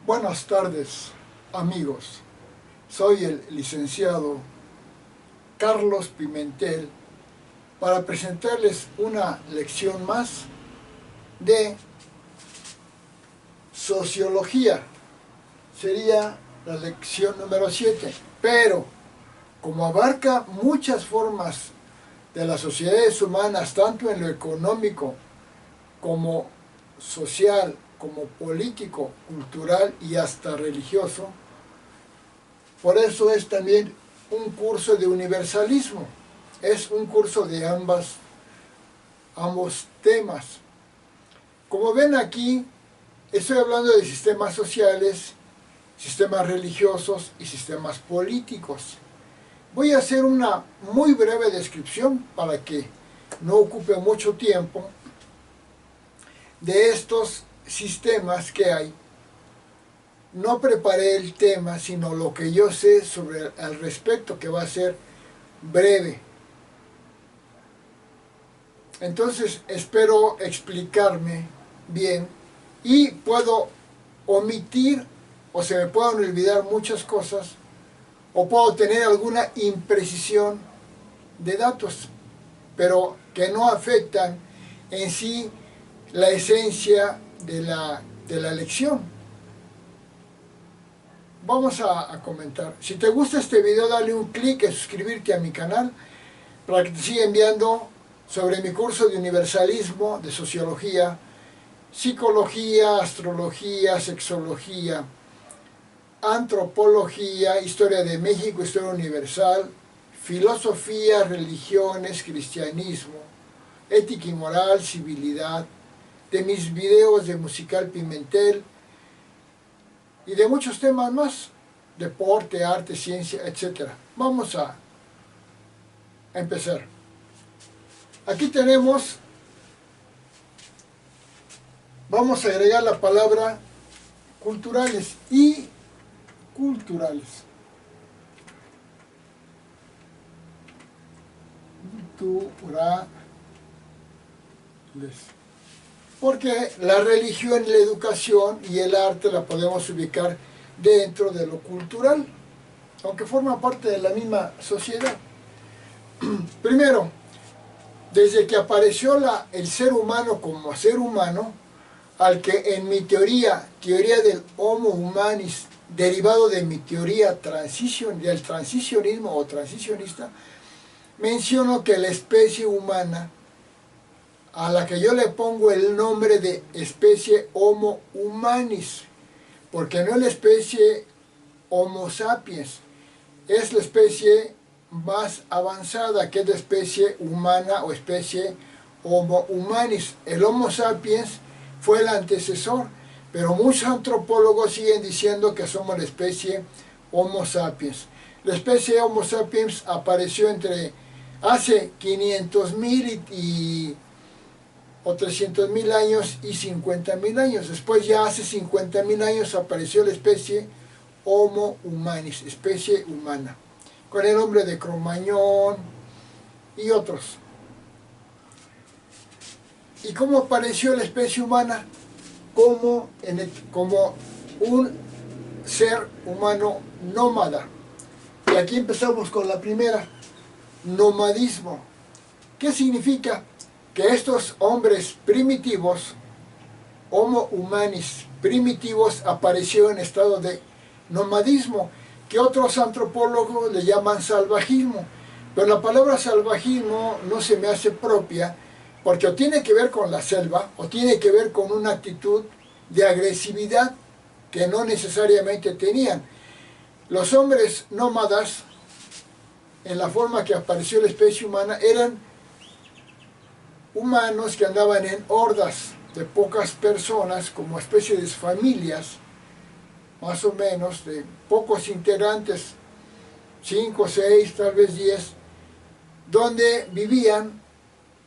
Buenas tardes, amigos. Soy el licenciado Carlos Pimentel para presentarles una lección más de sociología. Sería la lección número 7, pero como abarca muchas formas de las sociedades humanas, tanto en lo económico como social, como político, cultural y hasta religioso, por eso es también un curso de universalismo, es un curso de ambos temas. Como ven aquí, estoy hablando de sistemas sociales, sistemas religiosos y sistemas políticos. Voy a hacer una muy breve descripción para que no ocupe mucho tiempo de estos sistemas que hay. No preparé el tema, sino lo que yo sé sobre al respecto, que va a ser breve. Entonces espero explicarme bien y puedo omitir o se me pueden olvidar muchas cosas o puedo tener alguna imprecisión de datos, pero que no afectan en sí la esencia de la lección. Vamos a comentar. Si te gusta este video, dale un clic en suscribirte a mi canal para que te siga enviando sobre mi curso de universalismo, de sociología, psicología, astrología, sexología, antropología, historia de México, historia universal, filosofía, religiones, cristianismo, ética y moral, civilidad, de mis videos de Musical Pimentel y de muchos temas más, deporte, arte, ciencia, etc. Vamos a empezar. Aquí tenemos, vamos a agregar la palabra culturales y culturales. Culturales. Porque la religión, la educación y el arte la podemos ubicar dentro de lo cultural, aunque forma parte de la misma sociedad. Primero, desde que apareció el ser humano como ser humano, al que en mi teoría del Homo Humanis, derivado de mi teoría del transicionismo o transicionista, menciono que la especie humana, a la que yo le pongo el nombre de especie Homo Humanis, porque no es la especie Homo sapiens, es la especie más avanzada, que es la especie humana o especie Homo Humanis. El Homo sapiens fue el antecesor, pero muchos antropólogos siguen diciendo que somos la especie Homo sapiens. La especie Homo sapiens apareció entre hace 500.000 o 300.000 años y 50.000 años. Después ya hace 50.000 años apareció la especie Homo Humanis, especie humana, con el nombre de Cromañón y otros. ¿Y cómo apareció la especie humana? Como un ser humano nómada. Y aquí empezamos con la primera, nomadismo. ¿Qué significa? Que estos hombres primitivos, Homo Humanis primitivos, aparecieron en estado de nomadismo, que otros antropólogos le llaman salvajismo. Pero la palabra salvajismo no se me hace propia, porque o tiene que ver con la selva, o tiene que ver con una actitud de agresividad que no necesariamente tenían. Los hombres nómadas, en la forma que apareció la especie humana, eran humanos que andaban en hordas de pocas personas, como especies de familias, más o menos, de pocos integrantes, 5, 6, tal vez 10, donde vivían,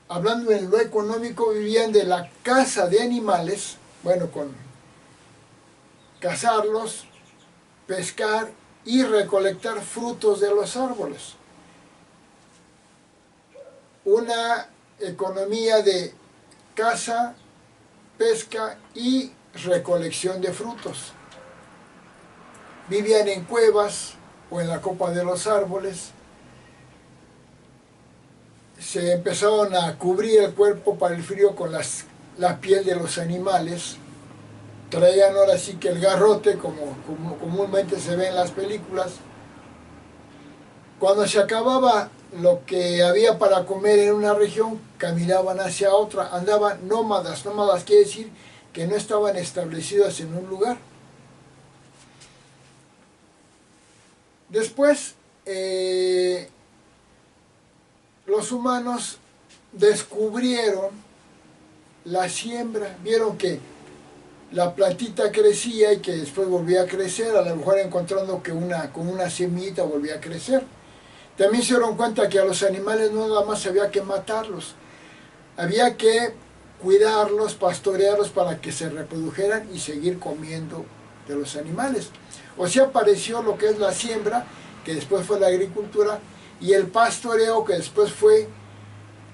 hablando en lo económico, vivían de la caza de animales, bueno, con cazarlos, pescar y recolectar frutos de los árboles. Una economía de caza, pesca y recolección de frutos. vivían en cuevas o en la copa de los árboles, se empezaron a cubrir el cuerpo para el frío con la piel de los animales, traían ahora sí que el garrote, como comúnmente se ve en las películas. Cuando se acababa lo que había para comer en una región, caminaban hacia otra, andaban nómadas. Nómadas quiere decir que no estaban establecidos en un lugar. Después, los humanos descubrieron la siembra, vieron que la plantita crecía y que después volvía a crecer, a lo mejor encontrando que con una semillita volvía a crecer. También se dieron cuenta que a los animales no nada más había que matarlos, había que cuidarlos, pastorearlos para que se reprodujeran y seguir comiendo de los animales. O sea, apareció lo que es la siembra, que después fue la agricultura, y el pastoreo, que después fue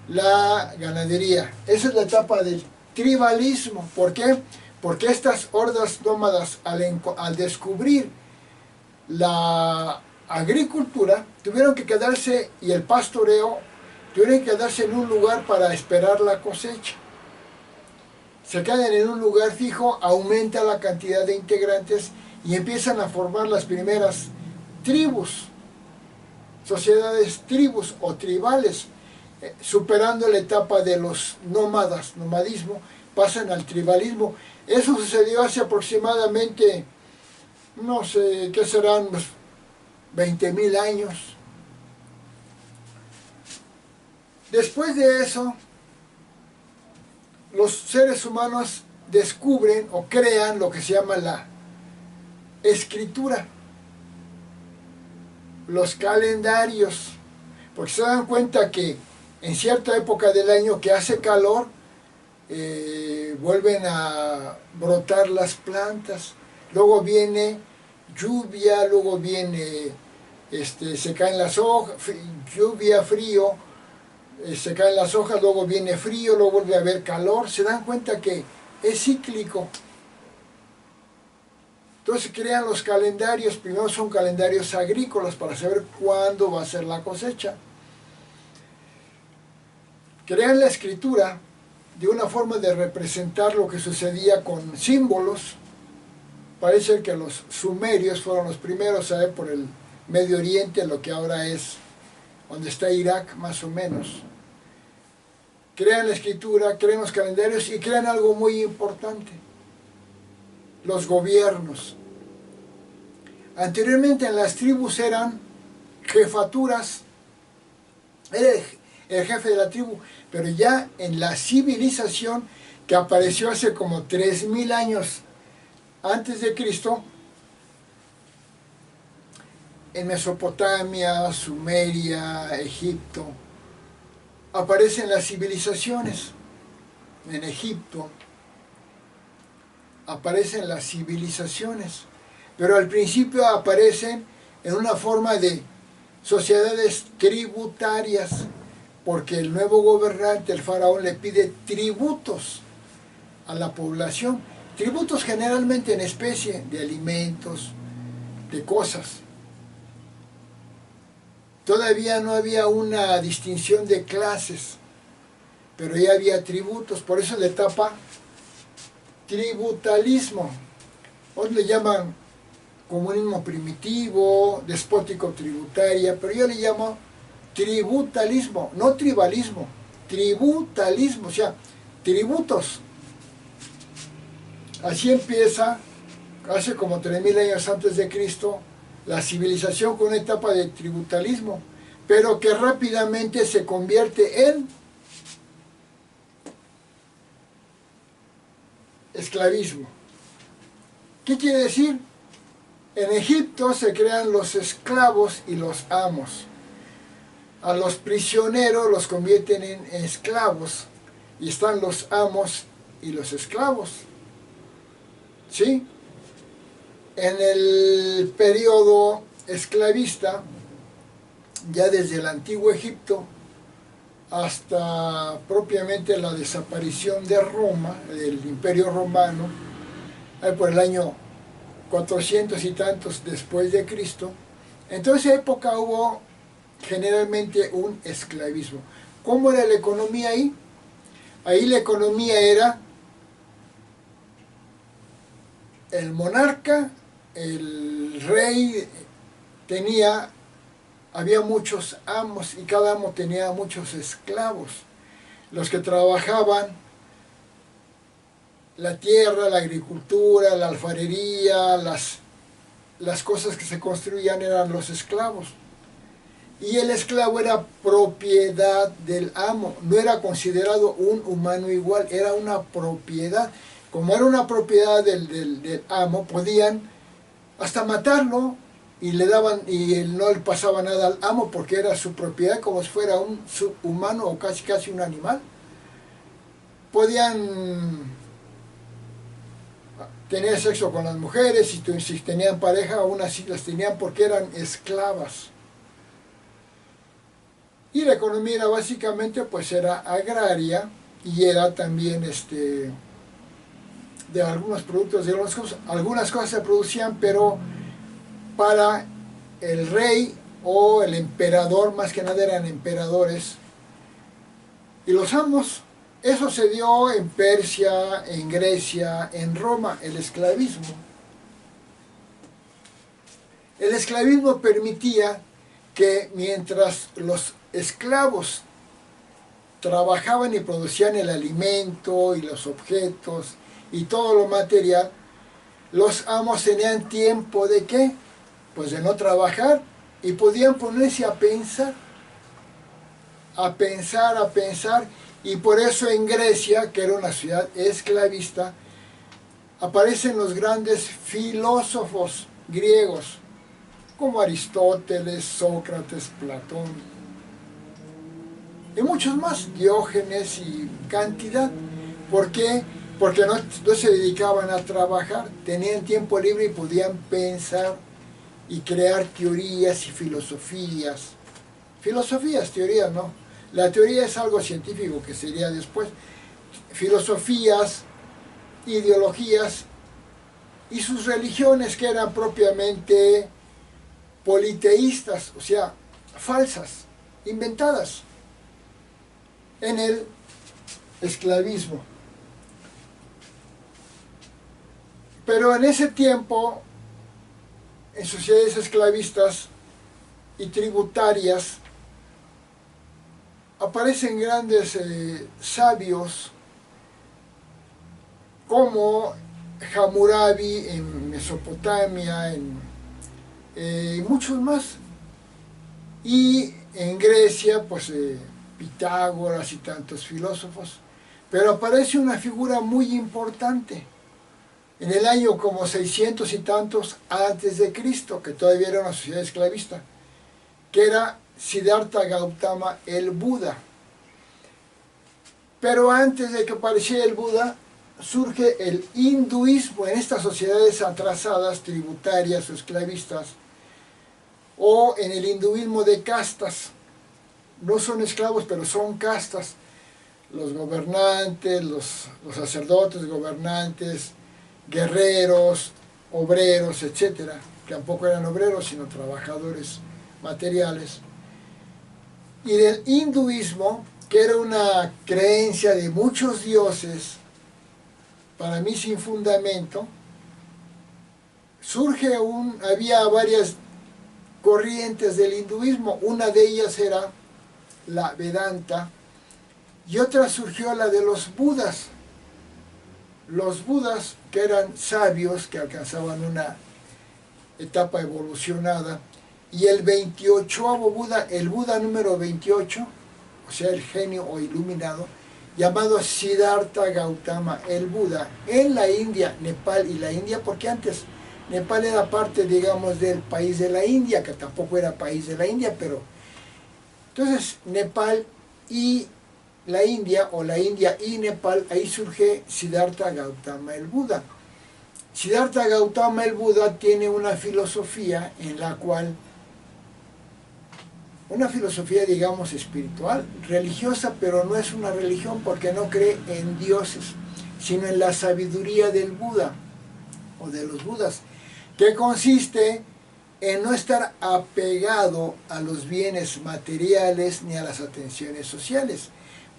la ganadería. Esa es la etapa del tribalismo. ¿Por qué? Porque estas hordas nómadas, al descubrir la agricultura, tuvieron que quedarse, y el pastoreo, tuvieron que quedarse en un lugar para esperar la cosecha. Se quedan en un lugar fijo, aumenta la cantidad de integrantes y empiezan a formar las primeras tribus, sociedades tribus o tribales, superando la etapa de los nómadas, nomadismo, pasan al tribalismo. Eso sucedió hace aproximadamente, no sé, ¿qué serán? 20.000 años. Después de eso, los seres humanos descubren o crean lo que se llama la escritura, los calendarios, porque se dan cuenta que en cierta época del año que hace calor, vuelven a brotar las plantas, luego viene lluvia, luego viene, se caen las hojas, lluvia, frío, se caen las hojas, luego viene frío, luego vuelve a haber calor. Se dan cuenta que es cíclico. Entonces crean los calendarios. Primero son calendarios agrícolas para saber cuándo va a ser la cosecha. Crean la escritura de una forma de representar lo que sucedía con símbolos. Parece que los sumerios fueron los primeros a ver por el Medio Oriente, lo que ahora es donde está Irak, más o menos. Crean la escritura, crean los calendarios y crean algo muy importante: los gobiernos. Anteriormente en las tribus eran jefaturas, era el jefe de la tribu, pero ya en la civilización que apareció hace como 3000 años antes de Cristo, en Mesopotamia, Sumeria, Egipto, aparecen las civilizaciones. En Egipto aparecen las civilizaciones, pero al principio aparecen en una forma de sociedades tributarias, porque el nuevo gobernante, el faraón, le pide tributos a la población, tributos generalmente en especie, de alimentos, de cosas. Todavía no había una distinción de clases, pero ya había tributos, por eso la etapa tributalismo. Otros le llaman comunismo primitivo, despótico tributaria, pero yo le llamo tributalismo, no tribalismo, tributalismo, o sea, tributos. Así empieza, hace como 3000 años antes de Cristo, la civilización con una etapa de tributalismo, pero que rápidamente se convierte en esclavismo. ¿Qué quiere decir? En Egipto se crean los esclavos y los amos. A los prisioneros los convierten en esclavos y están los amos y los esclavos. ¿Sí? En el periodo esclavista, ya desde el antiguo Egipto hasta propiamente la desaparición de Roma, del Imperio Romano, por el año 400 y tantos después de Cristo. En toda esa época hubo generalmente un esclavismo. ¿Cómo era la economía ahí? Ahí la economía era el monarca, el rey había muchos amos y cada amo tenía muchos esclavos. Los que trabajaban la tierra, la agricultura, la alfarería, las cosas que se construían eran los esclavos. Y el esclavo era propiedad del amo, no era considerado un humano igual, era una propiedad. Como era una propiedad del amo, podían hasta matarlo y no le pasaba nada al amo porque era su propiedad, como si fuera un subhumano o casi un animal. Podían tener sexo con las mujeres, si tenían pareja, aún así las tenían porque eran esclavas. Y la economía era básicamente, pues era agraria y era también de algunos productos, de algunas cosas se producían, pero para el rey o el emperador, más que nada eran emperadores, y los amos. Eso se dio en Persia, en Grecia, en Roma, el esclavismo. El esclavismo permitía que mientras los esclavos trabajaban y producían el alimento y los objetos y todo lo material, los amos tenían tiempo ¿de qué? Pues de no trabajar y podían ponerse a pensar, y por eso en Grecia, que era una ciudad esclavista, aparecen los grandes filósofos griegos, como Aristóteles, Sócrates, Platón, y muchos más, Diógenes y cantidad. ¿Por qué? Porque no se dedicaban a trabajar, tenían tiempo libre y podían pensar y crear teorías y filosofías. Filosofías, teorías no. La teoría es algo científico que sería después. Filosofías, ideologías y sus religiones que eran propiamente politeístas, o sea, falsas, inventadas en el esclavismo. Pero en ese tiempo, en sociedades esclavistas y tributarias, aparecen grandes sabios como Hammurabi en Mesopotamia, y muchos más. Y en Grecia, pues Pitágoras y tantos filósofos. Pero aparece una figura muy importante en el año como 600 y tantos antes de Cristo, que todavía era una sociedad esclavista, que era Siddhartha Gautama, el Buda. Pero antes de que apareciera el Buda, surge el hinduismo en estas sociedades atrasadas, tributarias o esclavistas, o en el hinduismo de castas. No son esclavos, pero son castas. Los gobernantes, los sacerdotes, gobernantes, guerreros, obreros, etcétera, que tampoco eran obreros, sino trabajadores materiales. Y del hinduismo, que era una creencia de muchos dioses, para mí sin fundamento, había varias corrientes del hinduismo. Una de ellas era la Vedanta, y otra surgió la de los Budas. Los Budas, que eran sabios, que alcanzaban una etapa evolucionada, y el 28º Buda, el Buda número 28, o sea, el genio o iluminado, llamado Siddhartha Gautama, el Buda, en la India, Nepal y la India, porque antes Nepal era parte, digamos, del país de la India, que tampoco era país de la India, pero entonces Nepal y la India, o la India y Nepal, ahí surge Siddhartha Gautama, el Buda. Siddhartha Gautama, el Buda, tiene una filosofía en la cual, una filosofía, digamos, espiritual, religiosa, pero no es una religión porque no cree en dioses, sino en la sabiduría del Buda, o de los Budas. que consiste en no estar apegado a los bienes materiales ni a las atenciones sociales.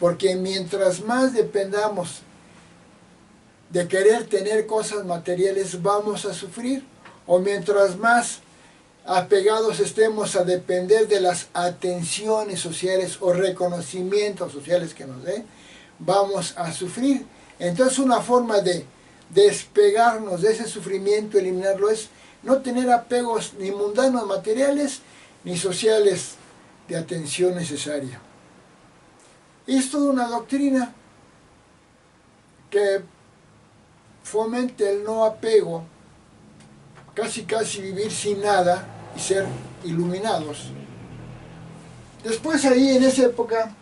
Porque mientras más dependamos de querer tener cosas materiales, vamos a sufrir. O mientras más apegados estemos a depender de las atenciones sociales o reconocimientos sociales que nos den, vamos a sufrir. Entonces una forma de despegarnos de ese sufrimiento, eliminarlo, es no tener apegos ni mundanos materiales ni sociales de atención necesaria. Y es toda una doctrina que fomenta el no apego, casi vivir sin nada y ser iluminados. Después ahí en esa época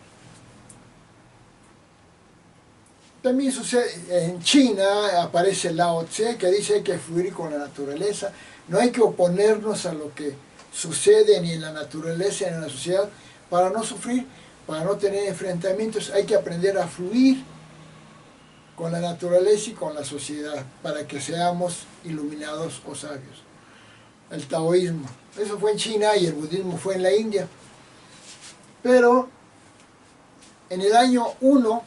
también sucede, en China aparece Lao Tse, que dice que hay que fluir con la naturaleza, no hay que oponernos a lo que sucede ni en la naturaleza ni en la sociedad para no sufrir, para no tener enfrentamientos. Hay que aprender a fluir con la naturaleza y con la sociedad para que seamos iluminados o sabios. El taoísmo, eso fue en China y el budismo fue en la India. Pero en el año 1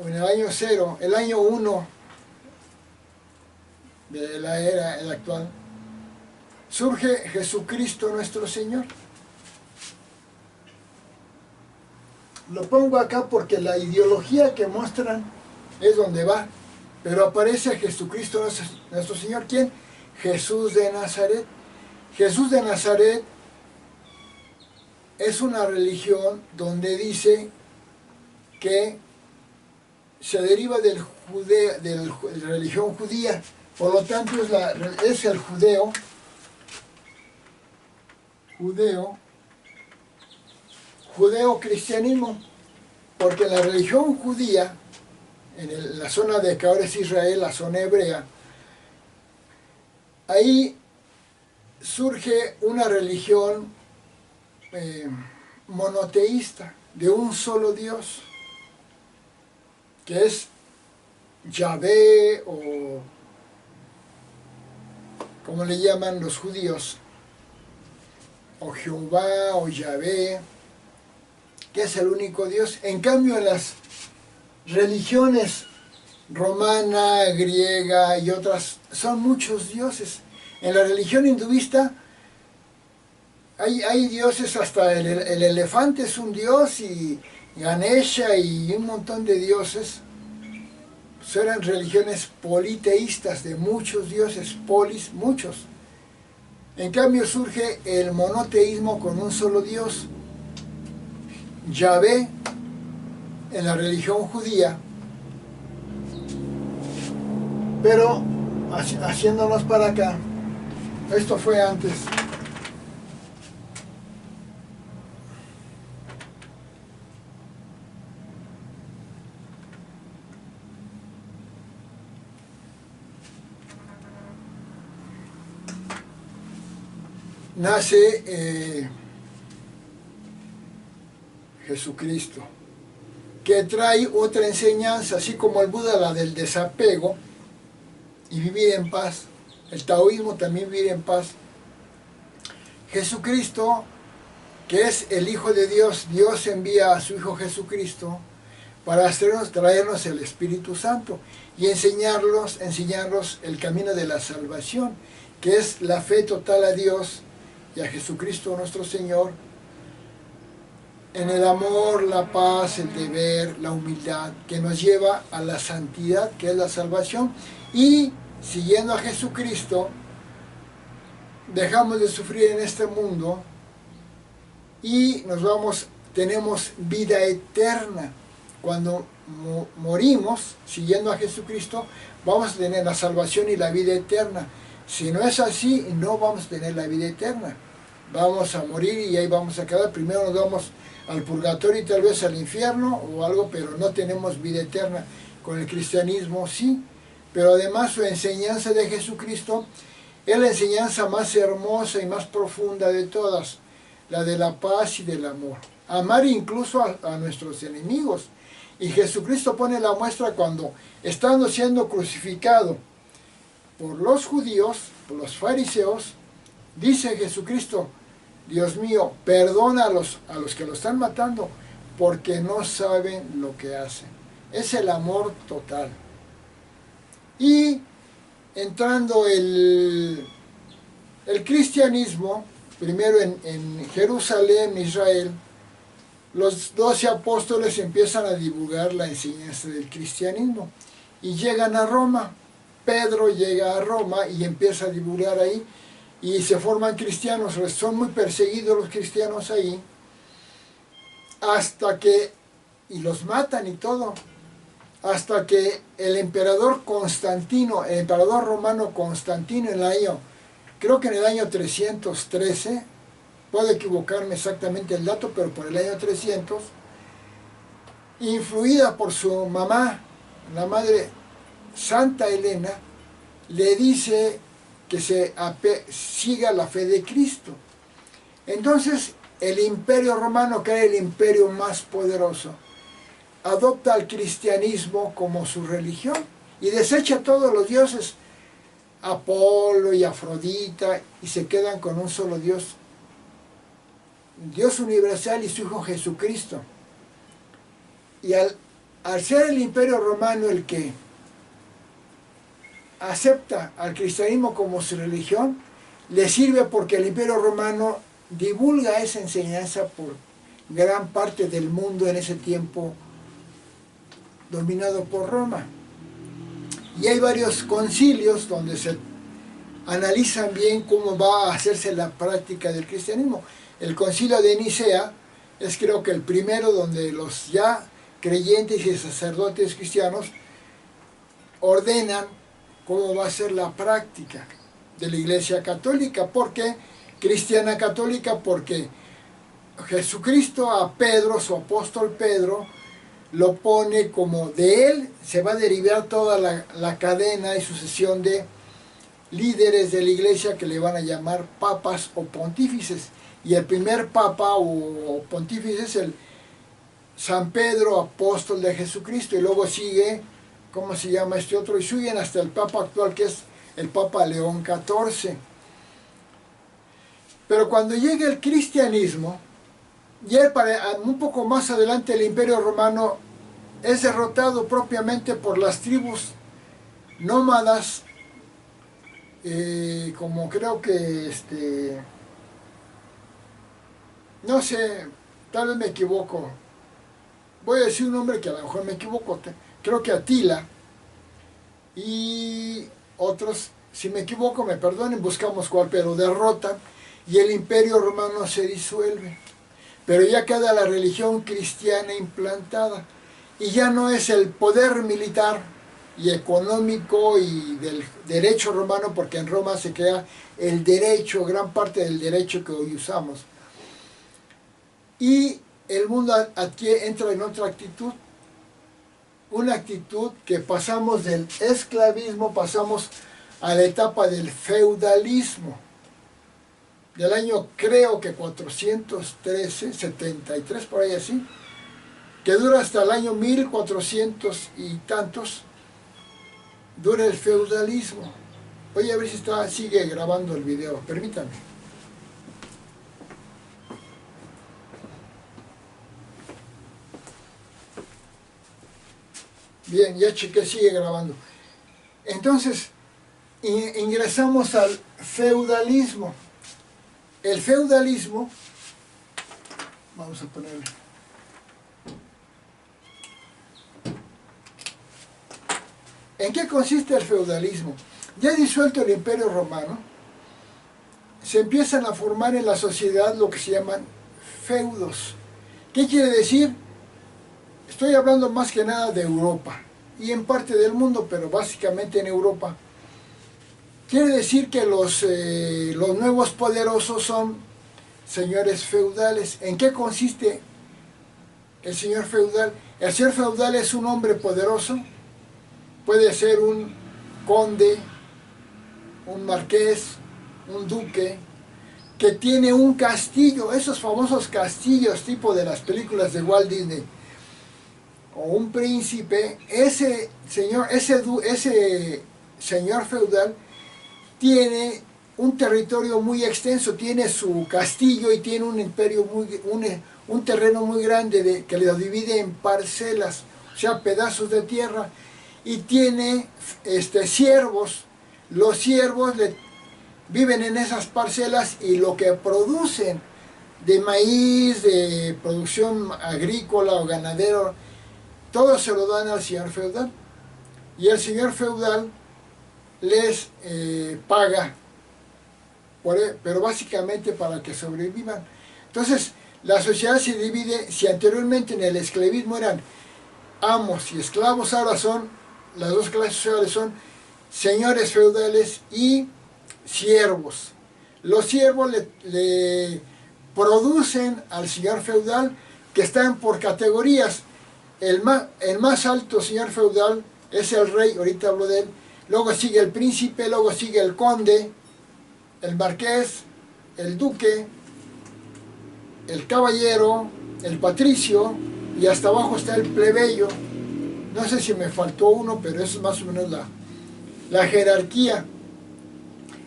o en el año 0, el año 1 de la era actual, surge Jesucristo nuestro Señor. Lo pongo acá porque la ideología que muestran es donde va, pero aparece Jesucristo nuestro Señor. ¿Quién? Jesús de Nazaret. Jesús de Nazaret es una religión donde dice que se deriva de la religión judía, por lo tanto es el judeo-cristianismo, porque la religión judía, en la zona de que ahora es Israel, la zona hebrea, ahí surge una religión monoteísta, de un solo Dios, que es Yahvé, o como le llaman los judíos, o Jehová, o Yahvé, que es el único Dios. En cambio, en las religiones romana, griega y otras, son muchos dioses. En la religión hinduista hay dioses, hasta el elefante es un dios, y Ganesha y un montón de dioses. Eran religiones politeístas, de muchos dioses, muchos. En cambio surge el monoteísmo con un solo Dios, Yahvé, en la religión judía. Pero haciéndonos para acá, esto fue antes. Nace Jesucristo, que trae otra enseñanza, así como el Buda, la del desapego y vivir en paz. El taoísmo también, vivir en paz. Jesucristo, que es el Hijo de Dios, Dios envía a su Hijo Jesucristo para traernos el Espíritu Santo y enseñarnos el camino de la salvación, que es la fe total a Dios y a Jesucristo nuestro Señor, en el amor, la paz, el deber, la humildad, que nos lleva a la santidad, que es la salvación. Y siguiendo a Jesucristo, dejamos de sufrir en este mundo y tenemos vida eterna. Cuando morimos siguiendo a Jesucristo, vamos a tener la salvación y la vida eterna. Si no es así, no vamos a tener la vida eterna. Vamos a morir y ahí vamos a quedar. Primero nos vamos al purgatorio y tal vez al infierno o algo, pero no tenemos vida eterna. Con el cristianismo sí, pero además su enseñanza de Jesucristo es la enseñanza más hermosa y más profunda de todas, la de la paz y del amor. Amar incluso a nuestros enemigos. Y Jesucristo pone la muestra cuando, estando siendo crucificado por los judíos, los fariseos, dice Jesucristo: Dios mío, perdona a los que lo están matando, porque no saben lo que hacen. Es el amor total. Y entrando el cristianismo, primero en Jerusalén, Israel, los 12 apóstoles empiezan a divulgar la enseñanza del cristianismo y llegan a Roma. Pedro llega a Roma y empieza a divulgar ahí y se forman cristianos. Son muy perseguidos los cristianos ahí, hasta que, y los matan y todo, hasta que el emperador Constantino, el emperador romano Constantino, creo que en el año 313, puedo equivocarme exactamente el dato, pero por el año 300, influida por su mamá, la madre Santa Elena, le dice que siga la fe de Cristo. Entonces el imperio romano, que era el imperio más poderoso, adopta al cristianismo como su religión y desecha todos los dioses, Apolo y Afrodita, y se quedan con un solo Dios, Dios universal, y su Hijo Jesucristo. Y al ser el imperio romano el que acepta al cristianismo como su religión, le sirve porque el imperio romano divulga esa enseñanza por gran parte del mundo en ese tiempo dominado por Roma. Y hay varios concilios donde se analizan bien cómo va a hacerse la práctica del cristianismo. El concilio de Nicea es, creo que, el primero donde los ya creyentes y sacerdotes cristianos ordenan cómo va a ser la práctica de la Iglesia Católica. ¿Por qué cristiana católica? Porque Jesucristo a Pedro, su apóstol Pedro, lo pone como de él se va a derivar toda la cadena y sucesión de líderes de la Iglesia que le van a llamar papas o pontífices. Y el primer papa o pontífice es el San Pedro, apóstol de Jesucristo, y luego sigue, ¿cómo se llama este otro? Y siguen hasta el papa actual, que es el Papa León XIV. Pero cuando llega el cristianismo, ya un poco más adelante, el imperio romano es derrotado propiamente por las tribus nómadas, como creo que, no sé, tal vez me equivoco, voy a decir un nombre que a lo mejor me equivoco, creo que Atila, y otros, si me equivoco me perdonen, buscamos cuál, pero derrotan y el imperio romano se disuelve. Pero ya queda la religión cristiana implantada y ya no es el poder militar y económico y del derecho romano, porque en Roma se crea el derecho, gran parte del derecho que hoy usamos. Y el mundo entra en otra actitud, una actitud que pasamos del esclavismo, pasamos a la etapa del feudalismo, del año creo que 413, 73, por ahí así, que dura hasta el año 1400 y tantos, dura el feudalismo. Voy a ver si sigue grabando el video, permítanme. Bien, ya chequé, sigue grabando. Entonces, ingresamos al feudalismo. El feudalismo, vamos a ponerle, ¿en qué consiste el feudalismo? Ya disuelto el imperio romano, se empiezan a formar en la sociedad lo que se llaman feudos. ¿Qué quiere decir? Estoy hablando más que nada de Europa y en parte del mundo, pero básicamente en Europa. Quiere decir que los nuevos poderosos son señores feudales. ¿En qué consiste el señor feudal? El señor feudal es un hombre poderoso, puede ser un conde, un marqués, un duque, que tiene un castillo, esos famosos castillos tipo de las películas de Walt Disney, o un príncipe. Ese señor feudal tiene un territorio muy extenso, tiene su castillo y tiene un imperio un terreno muy grande que lo divide en parcelas, o sea, pedazos de tierra, y tiene siervos. Los siervos viven en esas parcelas y lo que producen de maíz, de producción agrícola o ganadero, todo se lo dan al señor feudal. Y el señor feudal les paga, pero básicamente para que sobrevivan. Entonces, la sociedad se divide. Si anteriormente en el esclavismo eran amos y esclavos, ahora las dos clases sociales son señores feudales y siervos. Los siervos le producen al señor feudal, que están por categorías. El más alto señor feudal es el rey, ahorita hablo de él. Luego sigue el príncipe, luego sigue el conde, el marqués, el duque, el caballero, el patricio, y hasta abajo está el plebeyo. No sé si me faltó uno, pero eso es más o menos la jerarquía.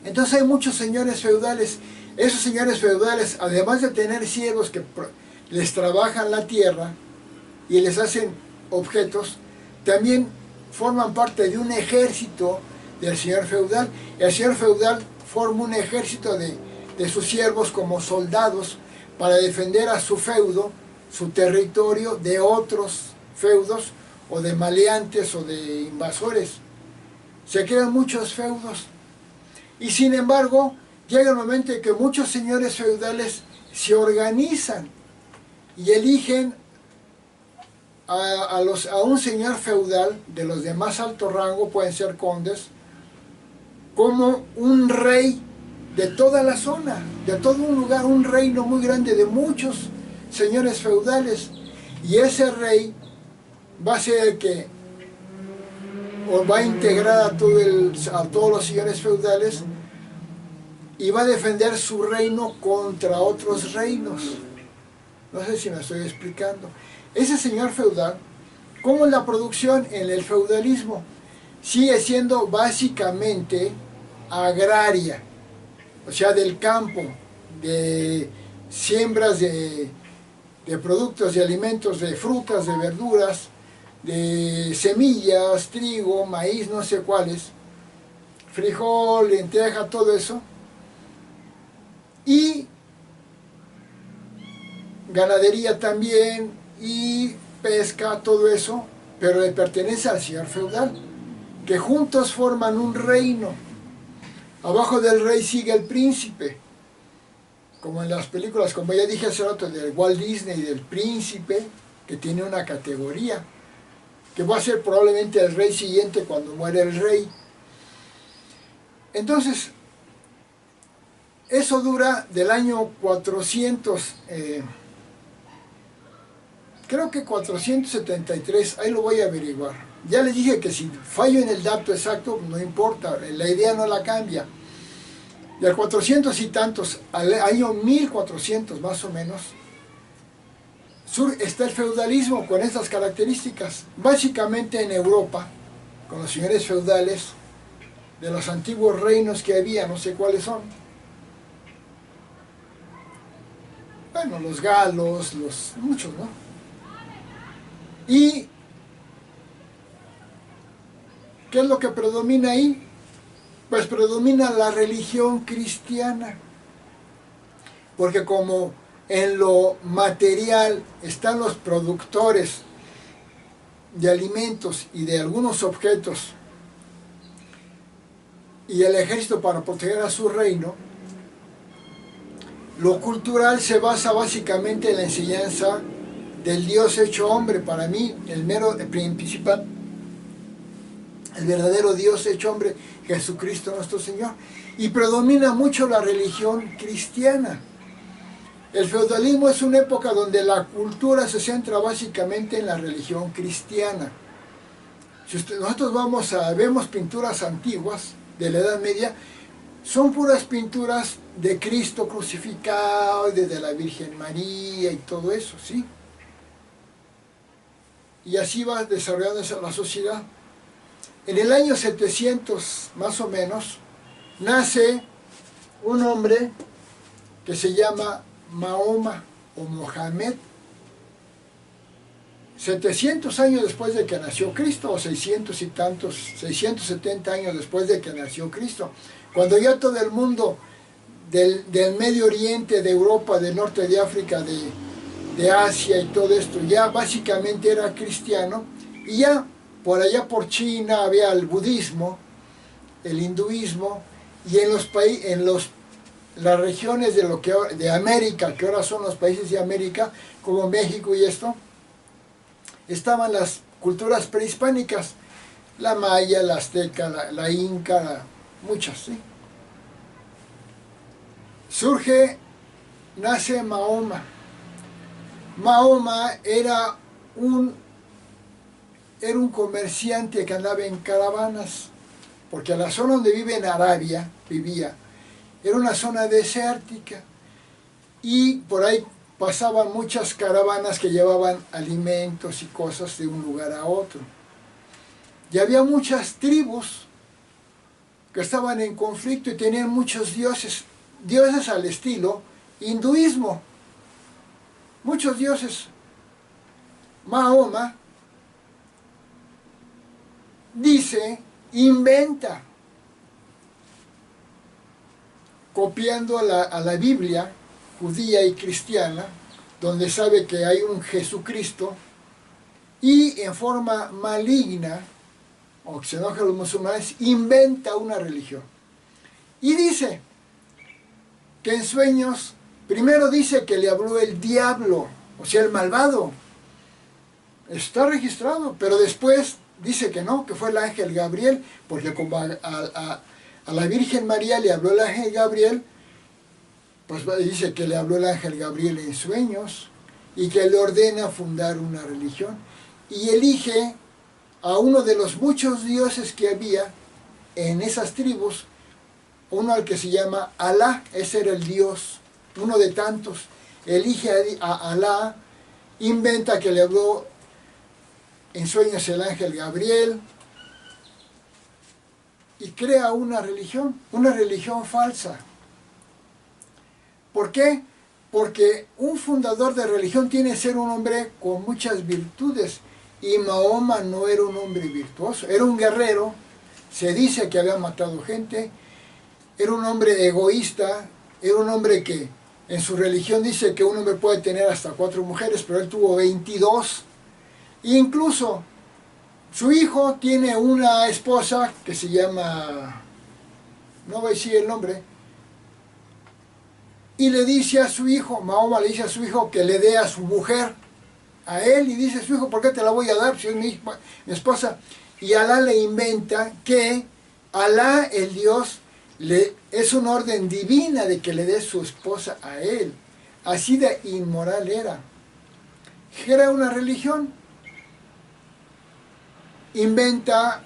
Entonces hay muchos señores feudales. Esos señores feudales, además de tener siervos que les trabajan la tierra y les hacen objetos, también forman parte de un ejército del señor feudal. El señor feudal forma un ejército de sus siervos como soldados para defender a su feudo, su territorio, de otros feudos o de maleantes o de invasores. Se crean muchos feudos. Y sin embargo, llega el momento en que muchos señores feudales se organizan y eligen a un señor feudal de los de más alto rango, pueden ser condes, como un rey de toda la zona, de todo un lugar, un reino muy grande de muchos señores feudales. Y ese rey va a ser el que va a integrar a todos los señores feudales y va a defender su reino contra otros reinos. No sé si me estoy explicando. Ese señor feudal, ¿cómo es la producción en el feudalismo? Sigue siendo básicamente agraria, o sea, del campo, de siembras de productos, de alimentos, de frutas, de verduras, de semillas, trigo, maíz, no sé cuáles, frijol, lenteja, todo eso, y ganadería también, y pesca, todo eso, pero le pertenece al señor feudal, que juntos forman un reino. Abajo del rey sigue el príncipe, como en las películas, como ya dije hace rato, del Walt Disney, del príncipe, que tiene una categoría, que va a ser probablemente el rey siguiente cuando muere el rey. Entonces, eso dura del año 400, creo que 473, ahí lo voy a averiguar. Ya les dije que si fallo en el dato exacto, no importa, la idea no la cambia. Del 400 y tantos al año 1400 más o menos, está el feudalismo con estas características. Básicamente en Europa, con los señores feudales de los antiguos reinos que había, no sé cuáles son. Bueno, los galos, muchos, ¿no? ¿Y qué es lo que predomina ahí? Pues predomina la religión cristiana. Porque como en lo material están los productores de alimentos y de algunos objetos, y el ejército para proteger a su reino, lo cultural se basa básicamente en la enseñanza del Dios hecho hombre. Para mí, el principal, el verdadero Dios hecho hombre, Jesucristo nuestro Señor. Y predomina mucho la religión cristiana. El feudalismo es una época donde la cultura se centra básicamente en la religión cristiana. Si nosotros vemos pinturas antiguas de la Edad Media, son puras pinturas de Cristo crucificado, de la Virgen María y todo eso, ¿sí? Y así va desarrollándose la sociedad. En el año 700, más o menos, nace un hombre que se llama Mahoma o Mohamed, 700 años después de que nació Cristo, o 600 y tantos, 670 años después de que nació Cristo, cuando ya todo el mundo del Medio Oriente, de Europa, del norte de África, de Asia y todo esto, ya básicamente era cristiano, y ya por allá por China había el budismo, el hinduismo, y las regiones de América, que ahora son los países de América, como México y esto, estaban las culturas prehispánicas, la maya, la azteca, la inca, muchas, ¿sí? Nace Mahoma. Mahoma era un comerciante que andaba en caravanas, porque la zona donde vive en Arabia, era una zona desértica, y por ahí pasaban muchas caravanas que llevaban alimentos y cosas de un lugar a otro. Y había muchas tribus que estaban en conflicto y tenían muchos dioses al estilo hinduismo, muchos dioses. Mahoma inventa, copiando a la Biblia judía y cristiana, donde sabe que hay un Jesucristo, y en forma maligna, o que se enoja a los musulmanes, inventa una religión. Y dice que en sueños, primero dice que le habló el diablo, o sea, el malvado. Está registrado, pero después dice que no, que fue el ángel Gabriel, porque como a la Virgen María le habló el ángel Gabriel, pues dice que le habló el ángel Gabriel en sueños y que le ordena fundar una religión. Y elige a uno de los muchos dioses que había en esas tribus, uno al que se llama Alá, ese era el dios, uno de tantos. Elige a Alá, inventa que le habló en sueños el ángel Gabriel, y crea una religión falsa. ¿Por qué? Porque un fundador de religión tiene que ser un hombre con muchas virtudes, y Mahoma no era un hombre virtuoso, era un guerrero, se dice que había matado gente, era un hombre egoísta, era un hombre que en su religión dice que un hombre puede tener hasta 4 mujeres, pero él tuvo 22, e incluso su hijo tiene una esposa que se llama, no voy a decir el nombre, y le dice a su hijo, Mahoma le dice a su hijo que le dé a su mujer a él, y dice a su hijo, ¿por qué te la voy a dar si es mi esposa? Y Alá le inventa que Alá, el Dios, es una orden divina de que le dé su esposa a él. Así de inmoral era. Era una religión. Inventa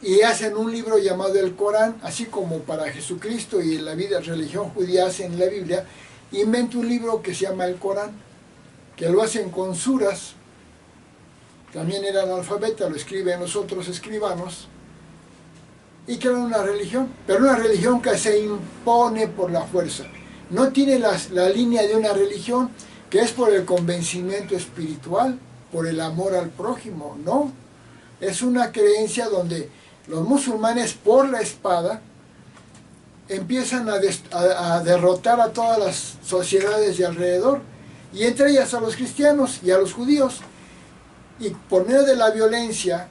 y hacen un libro llamado el Corán, así como para Jesucristo y en la religión judía hacen la Biblia, inventa un libro que se llama el Corán, que lo hacen con suras, también era analfabeta, lo escriben los otros escribanos, y que era una religión, pero una religión que se impone por la fuerza. No tiene la línea de una religión que es por el convencimiento espiritual, por el amor al prójimo, no. Es una creencia donde los musulmanes por la espada empiezan a derrotar a todas las sociedades de alrededor, y entre ellas a los cristianos y a los judíos, y por medio de la violencia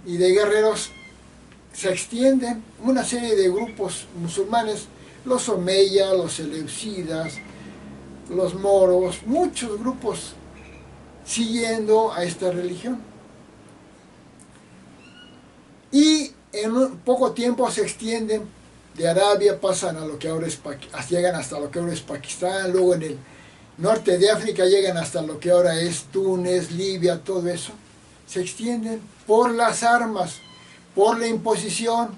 y de guerreros se extienden una serie de grupos musulmanes, los omeyas, los seleucidas, los moros, muchos grupos siguiendo a esta religión. Y en poco tiempo se extienden de Arabia, pasan a lo que ahora es llegan hasta lo que ahora es Pakistán, luego en el norte de África llegan hasta lo que ahora es Túnez, Libia, todo eso. Se extienden por las armas, por la imposición.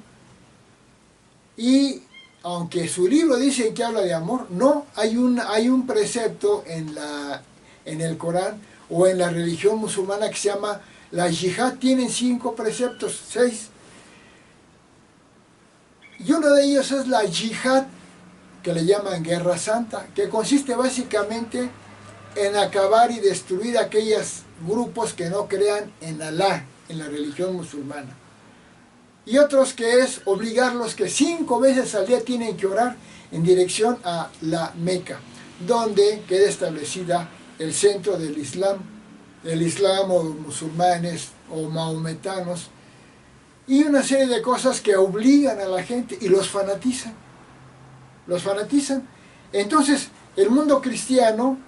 Y aunque su libro dice que habla de amor, no, hay un precepto en el Corán o en la religión musulmana que se llama la yihad. Tienen 5 preceptos, 6. Y uno de ellos es la yihad, que le llaman Guerra Santa, que consiste básicamente en acabar y destruir aquellos grupos que no crean en Alá, en la religión musulmana. Y otros que es obligarlos que 5 veces al día tienen que orar en dirección a la Meca, donde queda establecida el centro del Islam o musulmanes o mahometanos, y una serie de cosas que obligan a la gente y los fanatizan. Entonces, el mundo cristiano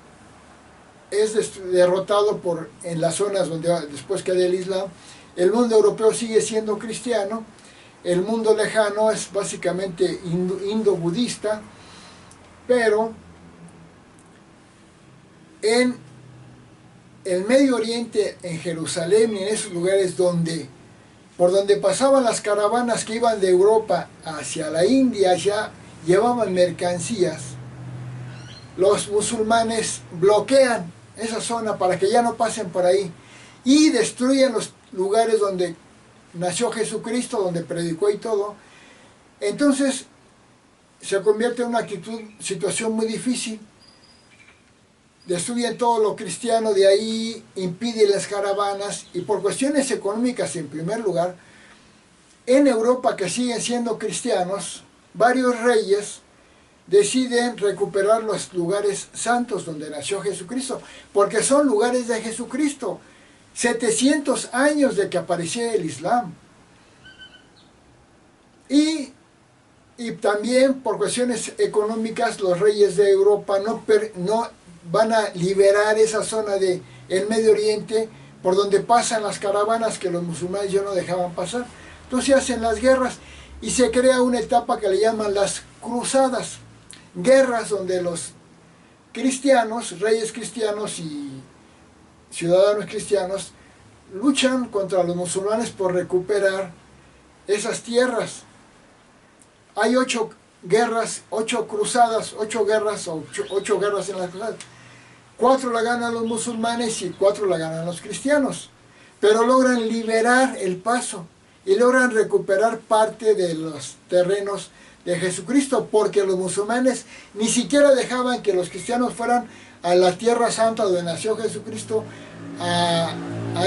es derrotado en las zonas donde después queda el Islam. El mundo europeo sigue siendo cristiano. El mundo lejano es básicamente indo-budista, pero en el Medio Oriente, en Jerusalén y en esos lugares por donde pasaban las caravanas que iban de Europa hacia la India, ya llevaban mercancías, los musulmanes bloquean esa zona para que ya no pasen por ahí y destruyen los lugares donde nació Jesucristo, donde predicó y todo. Entonces se convierte en una situación muy difícil. Destruyen todo lo cristiano de ahí, impiden las caravanas, y por cuestiones económicas en primer lugar, en Europa, que siguen siendo cristianos, varios reyes deciden recuperar los lugares santos donde nació Jesucristo, porque son lugares de Jesucristo. 700 años de que apareció el Islam. Y también por cuestiones económicas, los reyes de Europa no van a liberar esa zona del Medio Oriente por donde pasan las caravanas que los musulmanes ya no dejaban pasar. Entonces se hacen las guerras y se crea una etapa que le llaman las cruzadas. Guerras donde los cristianos, reyes cristianos y ciudadanos cristianos, luchan contra los musulmanes por recuperar esas tierras. Hay 8 guerras, 8 cruzadas, 8 guerras en las cruzadas. 4 la ganan los musulmanes y 4 la ganan los cristianos. Pero logran liberar el paso y logran recuperar parte de los terrenos de Jesucristo, porque los musulmanes ni siquiera dejaban que los cristianos fueran a la tierra santa donde nació Jesucristo, a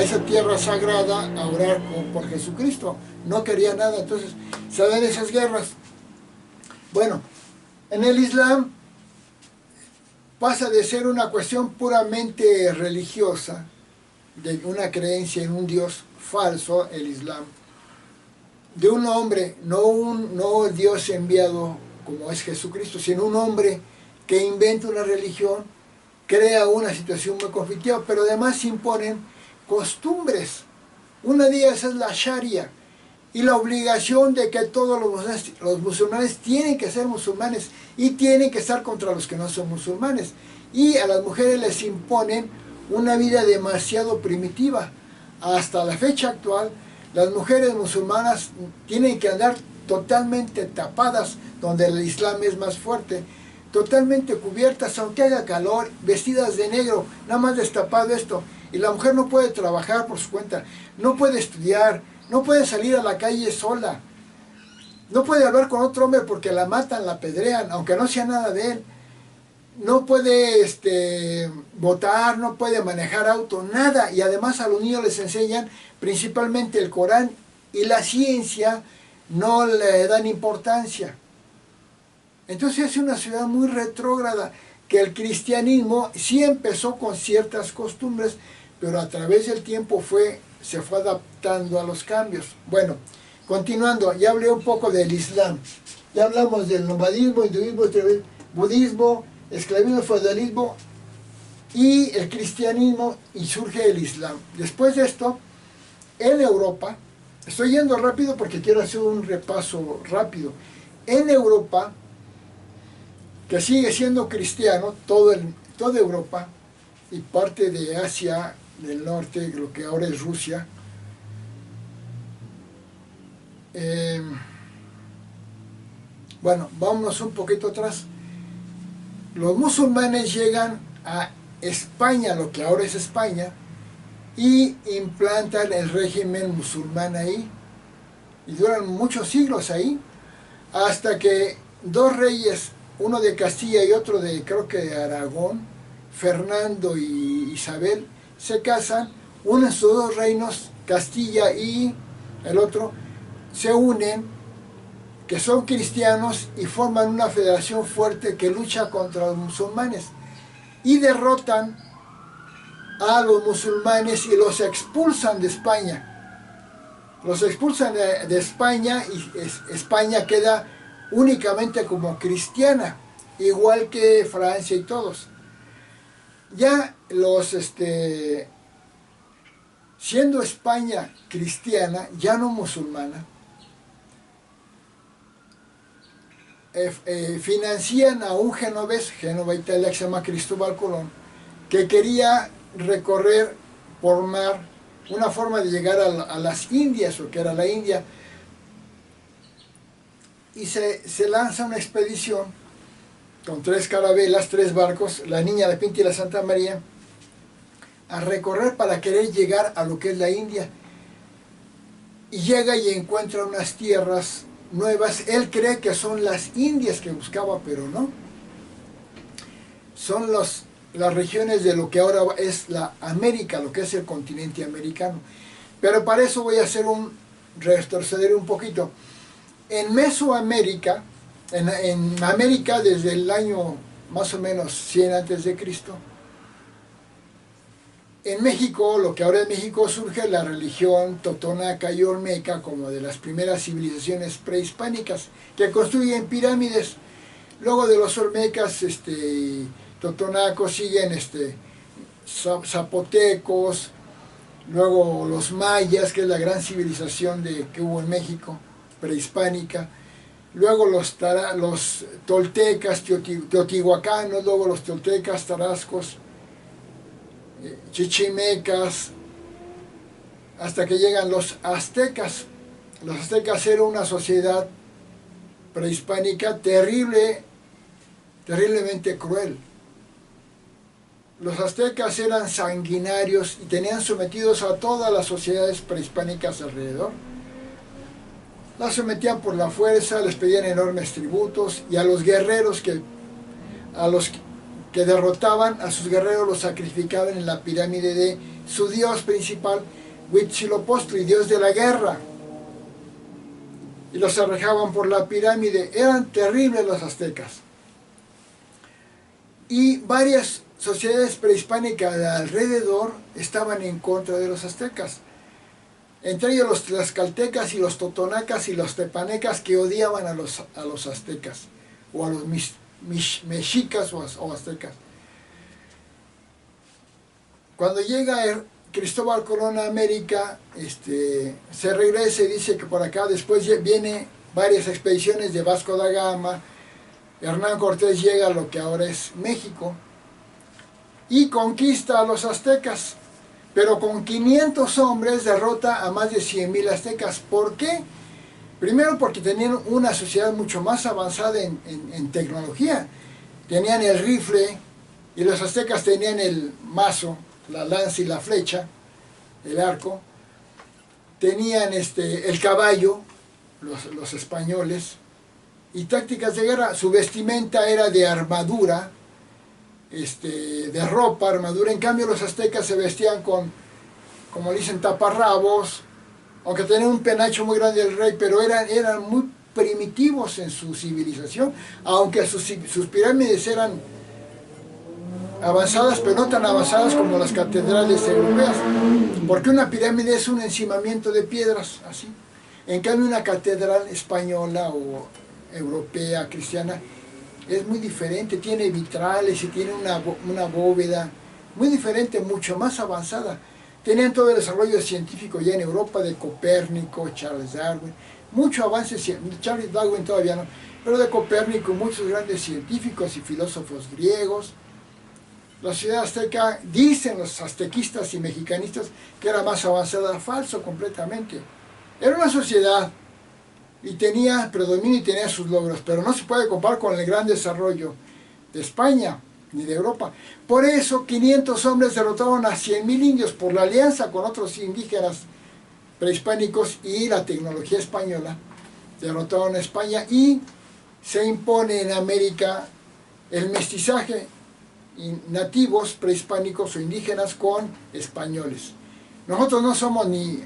esa tierra sagrada, a orar por Jesucristo. No quería nada. Entonces se dan esas guerras. Bueno, en el Islam pasa de ser una cuestión puramente religiosa, de una creencia en un Dios falso, el Islam, de un hombre, no el Dios enviado como es Jesucristo, sino un hombre que inventa una religión, crea una situación muy conflictiva, pero además imponen costumbres. Una de ellas es la Sharia, y la obligación de que todos los musulmanes tienen que ser musulmanes y tienen que estar contra los que no son musulmanes. Y a las mujeres les imponen una vida demasiado primitiva. Hasta la fecha actual, las mujeres musulmanas tienen que andar totalmente tapadas, donde el Islam es más fuerte, totalmente cubiertas, aunque haga calor, vestidas de negro, nada más destapado esto. Y la mujer no puede trabajar por su cuenta, no puede estudiar, no puede salir a la calle sola, no puede hablar con otro hombre porque la matan, la apedrean, aunque no sea nada de él. No puede votar, no puede manejar auto, nada. Y además a los niños les enseñan principalmente el Corán, y la ciencia no le dan importancia. Entonces es una ciudad muy retrógrada, que el cristianismo sí empezó con ciertas costumbres, pero a través del tiempo se fue adaptando a los cambios. Bueno, continuando, ya hablé un poco del Islam. Ya hablamos del nomadismo, hinduismo, budismo, esclavismo, feudalismo y el cristianismo, y surge el Islam. Después de esto, en Europa, estoy yendo rápido porque quiero hacer un repaso rápido. En Europa, que sigue siendo cristiano, toda Europa y parte de Asia del Norte, lo que ahora es Rusia, bueno, vámonos un poquito atrás. Los musulmanes llegan a España, lo que ahora es España, y implantan el régimen musulmán ahí, y duran muchos siglos ahí, hasta que dos reyes, uno de Castilla y otro de, creo que de Aragón, Fernando y Isabel, se casan, unen sus dos reinos, Castilla y el otro, se unen, que son cristianos, y forman una federación fuerte que lucha contra los musulmanes, y derrotan a los musulmanes y los expulsan de España. Los expulsan de España y España queda únicamente como cristiana, igual que Francia y todos. Ya siendo España cristiana, ya no musulmana, financian a un genovés, Génova, Italia, que se llama Cristóbal Colón, que quería recorrer por mar una forma de llegar a las Indias, o que era la India, y se lanza una expedición con 3 carabelas, 3 barcos, la Niña, la Pinta y la Santa María, a recorrer para querer llegar a lo que es la India. Y llega y encuentra unas tierras nuevas. Él cree que son las Indias que buscaba, pero no. Son las regiones de lo que ahora es la América, lo que es el continente americano. Pero para eso voy a hacer retroceder un poquito. En Mesoamérica, en América desde el año más o menos 100 antes de Cristo, en México, lo que ahora es México, surge la religión totonaca y olmeca como de las primeras civilizaciones prehispánicas que construyen pirámides. Luego de los olmecas, totonacos siguen zapotecos, luego los mayas, que es la gran civilización que hubo en México, prehispánica, luego los toltecas, teotihuacanos, luego los toltecas, tarascos, chichimecas, hasta que llegan los aztecas. Los aztecas eran una sociedad prehispánica terriblemente cruel. Los aztecas eran sanguinarios y tenían sometidos a todas las sociedades prehispánicas alrededor. Las sometían por la fuerza, les pedían enormes tributos, y a los guerreros que derrotaban, a sus guerreros los sacrificaban en la pirámide de su dios principal, Huitzilopochtli, dios de la guerra, y los arrojaban por la pirámide. Eran terribles los aztecas. Y varias sociedades prehispánicas de alrededor estaban en contra de los aztecas. Entre ellos los tlaxcaltecas y los totonacas y los tepanecas, que odiaban a los aztecas, o a los mexicas o aztecas. Cuando llega Cristóbal Colón a América, se regresa y dice que por acá después viene varias expediciones de Vasco da Gama. Hernán Cortés llega a lo que ahora es México y conquista a los aztecas, pero con 500 hombres derrota a más de 100,000 aztecas. ¿Por qué? Primero porque tenían una sociedad mucho más avanzada en tecnología. Tenían el rifle, y los aztecas tenían el mazo, la lanza y la flecha, el arco. Tenían el caballo, los españoles, y tácticas de guerra. Su vestimenta era de armadura, de ropa, armadura. En cambio los aztecas se vestían con, como dicen, taparrabos, aunque tenían un penacho muy grande del rey, pero eran muy primitivos en su civilización, aunque sus pirámides eran avanzadas, pero no tan avanzadas como las catedrales europeas, porque una pirámide es un encimamiento de piedras, así. En cambio una catedral española o europea, cristiana, es muy diferente, tiene vitrales y tiene una bóveda muy diferente, mucho más avanzada. Tenían todo el desarrollo científico ya en Europa, de Copérnico, Charles Darwin, mucho avance, Charles Darwin todavía no, pero de Copérnico, muchos grandes científicos y filósofos griegos. La sociedad azteca, dicen los aztequistas y mexicanistas, que era más avanzada. Falso completamente. Era una sociedad y tenía predominio y tenía sus logros, pero no se puede comparar con el gran desarrollo de España ni de Europa. Por eso 500 hombres derrotaron a 100,000 indios por la alianza con otros indígenas prehispánicos y la tecnología española. derrotaron a España y se impone en América el mestizaje nativos prehispánicos o indígenas con españoles. Nosotros no somos ni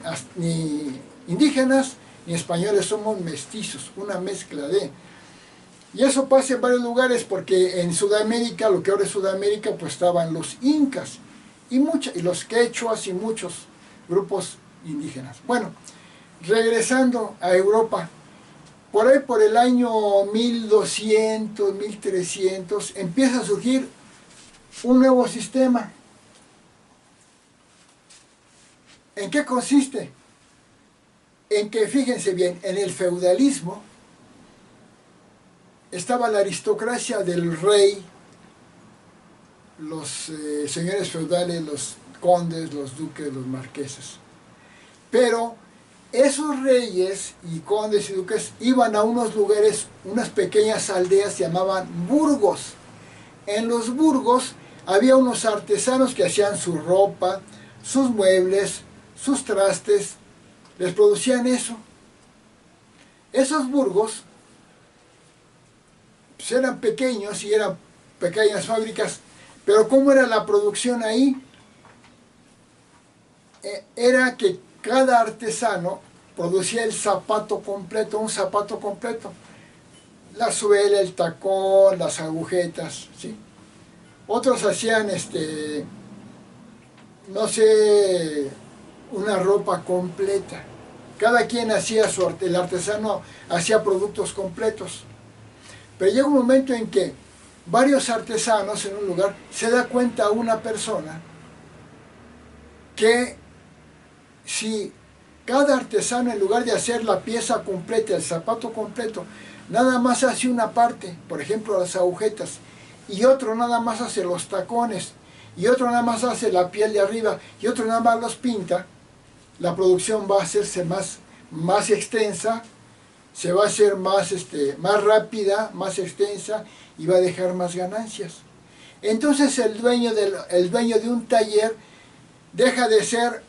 indígenas ni españoles, somos mestizos, una mezcla de... Y eso pasa en varios lugares porque en Sudamérica, lo que ahora es Sudamérica, pues estaban los incas y los quechuas y muchos grupos indígenas. Bueno, regresando a Europa, por ahí por el año 1200, 1300, empieza a surgir un nuevo sistema. ¿En qué consiste? En que, fíjense bien, en el feudalismo estaba la aristocracia del rey, los señores feudales, los condes, los duques, los marqueses. Pero esos reyes y condes y duques iban a unos lugares, unas pequeñas aldeas se llamaban burgos. En los burgos había unos artesanos que hacían su ropa, sus muebles, sus trastes, les producían eso. Esos burgos pues, eran pequeños y eran pequeñas fábricas, pero ¿cómo era la producción ahí? Era que cada artesano producía el zapato completo, un zapato completo. La suela, el tacón, las agujetas, ¿sí? Otros hacían, no sé, una ropa completa. Cada quien hacía el artesano hacía productos completos. Pero llega un momento en que varios artesanos en un lugar se da cuenta una persona que si cada artesano en lugar de hacer la pieza completa, el zapato completo, nada más hace una parte, por ejemplo las agujetas, y otro nada más hace los tacones, y otro nada más hace la piel de arriba, y otro nada más los pinta, la producción va a hacerse más extensa, se va a hacer más rápida, más extensa, y va a dejar más ganancias. Entonces el dueño de un taller deja de ser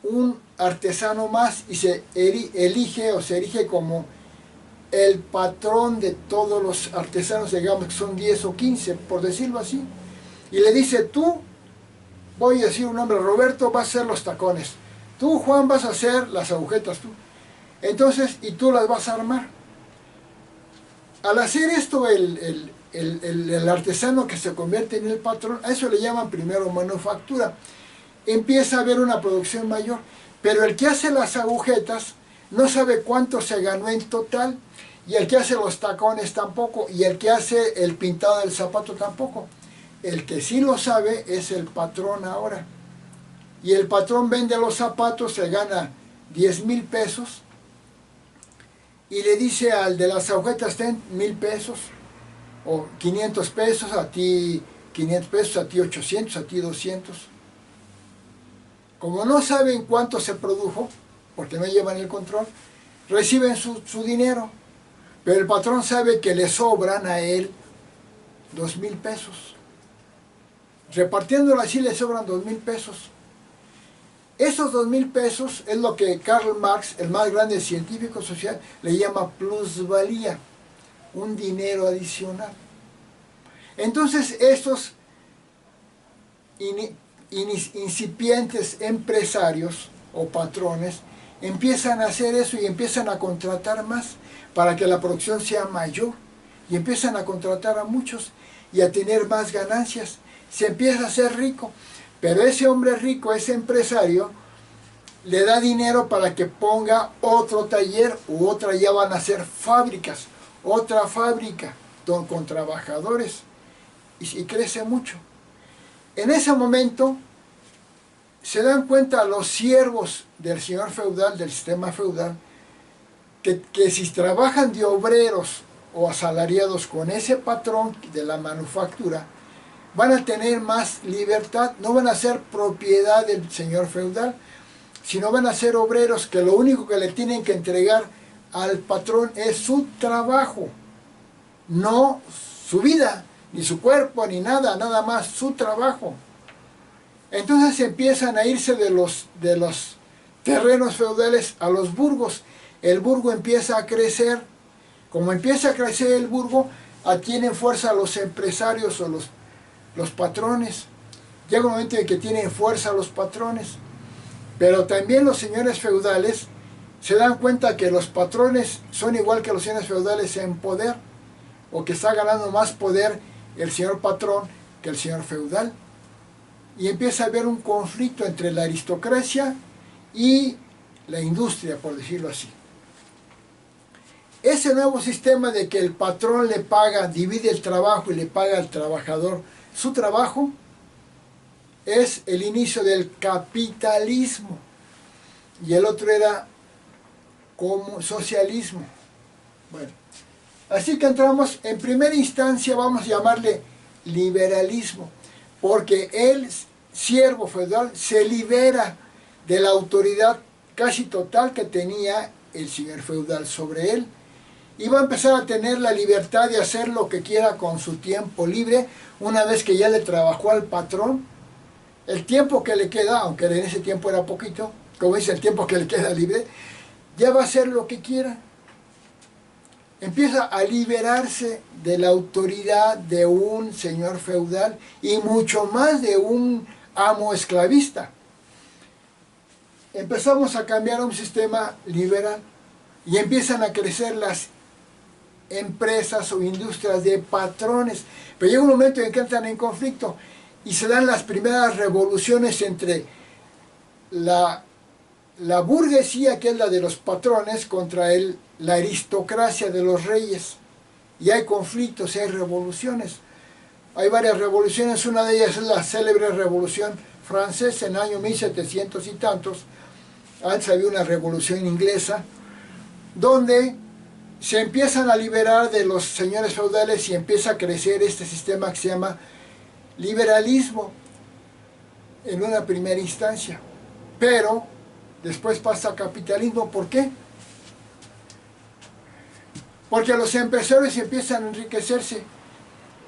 un artesano más y se erige como el patrón de todos los artesanos, digamos que son 10 o 15, por decirlo así. Y le dice, tú, voy a decir un nombre, Roberto, vas a hacer los tacones. Tú, Juan, vas a hacer las agujetas, tú. Entonces, y tú las vas a armar. Al hacer esto, el artesano que se convierte en el patrón, a eso le llaman primero manufactura. Empieza a haber una producción mayor. Pero el que hace las agujetas no sabe cuánto se ganó en total, y el que hace los tacones tampoco, y el que hace el pintado del zapato tampoco. El que sí lo sabe es el patrón ahora. Y el patrón vende los zapatos, se gana 10,000 pesos, y le dice al de las agujetas, ten 1,000 pesos, o 500 pesos, a ti 500 pesos, a ti 800, a ti 200. Como no saben cuánto se produjo, porque no llevan el control, reciben su dinero, pero el patrón sabe que le sobran a él 2,000 pesos. Repartiéndolo así le sobran 2,000 pesos. Esos 2,000 pesos es lo que Karl Marx, el más grande científico social, le llama plusvalía, un dinero adicional. Entonces estos incipientes empresarios o patrones empiezan a hacer eso y empiezan a contratar más para que la producción sea mayor, y empiezan a contratar a muchos y a tener más ganancias. Se empieza a hacer rico, pero ese hombre rico, ese empresario, le da dinero para que ponga otro taller u otra, ya van a ser fábricas, otra fábrica con trabajadores, y crece mucho. En ese momento se dan cuenta los siervos del señor feudal, del sistema feudal, que si trabajan de obreros o asalariados con ese patrón de la manufactura, van a tener más libertad, no van a ser propiedad del señor feudal, sino van a ser obreros que lo único que le tienen que entregar al patrón es su trabajo, no su vida, ni su cuerpo, ni nada, nada más su trabajo. Entonces empiezan a irse de los terrenos feudales a los burgos, el burgo empieza a crecer. Como empieza a crecer el burgo, adquieren fuerza los empresarios o los patrones. Llega un momento en que tienen fuerza los patrones. Pero también los señores feudales se dan cuenta que los patrones son igual que los señores feudales en poder, o que está ganando más poder el señor patrón que el señor feudal. Y empieza a haber un conflicto entre la aristocracia y la industria, por decirlo así. Ese nuevo sistema de que el patrón le paga, divide el trabajo y le paga al trabajador su trabajo, es el inicio del capitalismo. Y el otro era como socialismo. Bueno, así que entramos, en primera instancia vamos a llamarle liberalismo, porque el siervo feudal se libera de la autoridad casi total que tenía el señor feudal sobre él, y va a empezar a tener la libertad de hacer lo que quiera con su tiempo libre, una vez que ya le trabajó al patrón. El tiempo que le queda, aunque en ese tiempo era poquito, como dice, el tiempo que le queda libre, ya va a hacer lo que quiera. Empieza a liberarse de la autoridad de un señor feudal y mucho más de un amo esclavista. Empezamos a cambiar a un sistema liberal y empiezan a crecer las empresas o industrias de patrones. Pero llega un momento en que entran en conflicto y se dan las primeras revoluciones entre la burguesía, que es la de los patrones, contra la aristocracia de los reyes. Y hay conflictos, hay revoluciones. Hay varias revoluciones, una de ellas es la célebre Revolución Francesa en el año 1700 y tantos. Antes había una revolución inglesa, donde se empiezan a liberar de los señores feudales y empieza a crecer este sistema que se llama liberalismo en una primera instancia. Pero después pasa a capitalismo. ¿Por qué? Porque los empresarios empiezan a enriquecerse.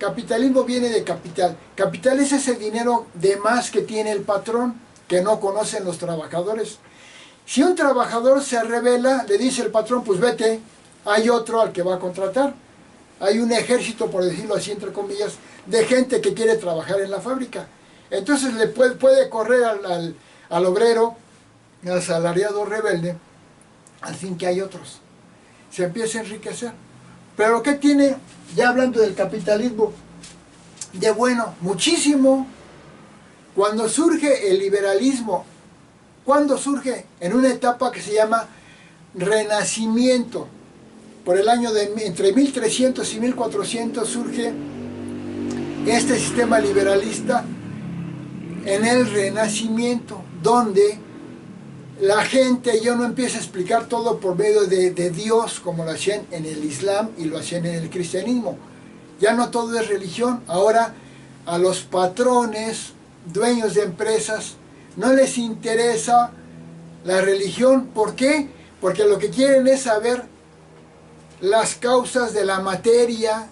Capitalismo viene de capital. Capital es ese dinero de más que tiene el patrón, que no conocen los trabajadores. Si un trabajador se rebela, le dice el patrón, pues vete, hay otro al que va a contratar. Hay un ejército, por decirlo así, entre comillas, de gente que quiere trabajar en la fábrica. Entonces le puede correr al obrero, al asalariado rebelde, al fin que hay otros. Se empieza a enriquecer. Pero ¿qué tiene, ya hablando del capitalismo, de bueno? Muchísimo. Cuando surge el liberalismo, ¿cuándo surge? En una etapa que se llama Renacimiento. Por el año entre 1300 y 1400 surge este sistema liberalista en el Renacimiento, donde la gente ya no empieza a explicar todo por medio de Dios, como lo hacían en el Islam y lo hacían en el cristianismo. Ya no todo es religión. Ahora a los patrones, dueños de empresas, no les interesa la religión. ¿Por qué? Porque lo que quieren es saber las causas de la materia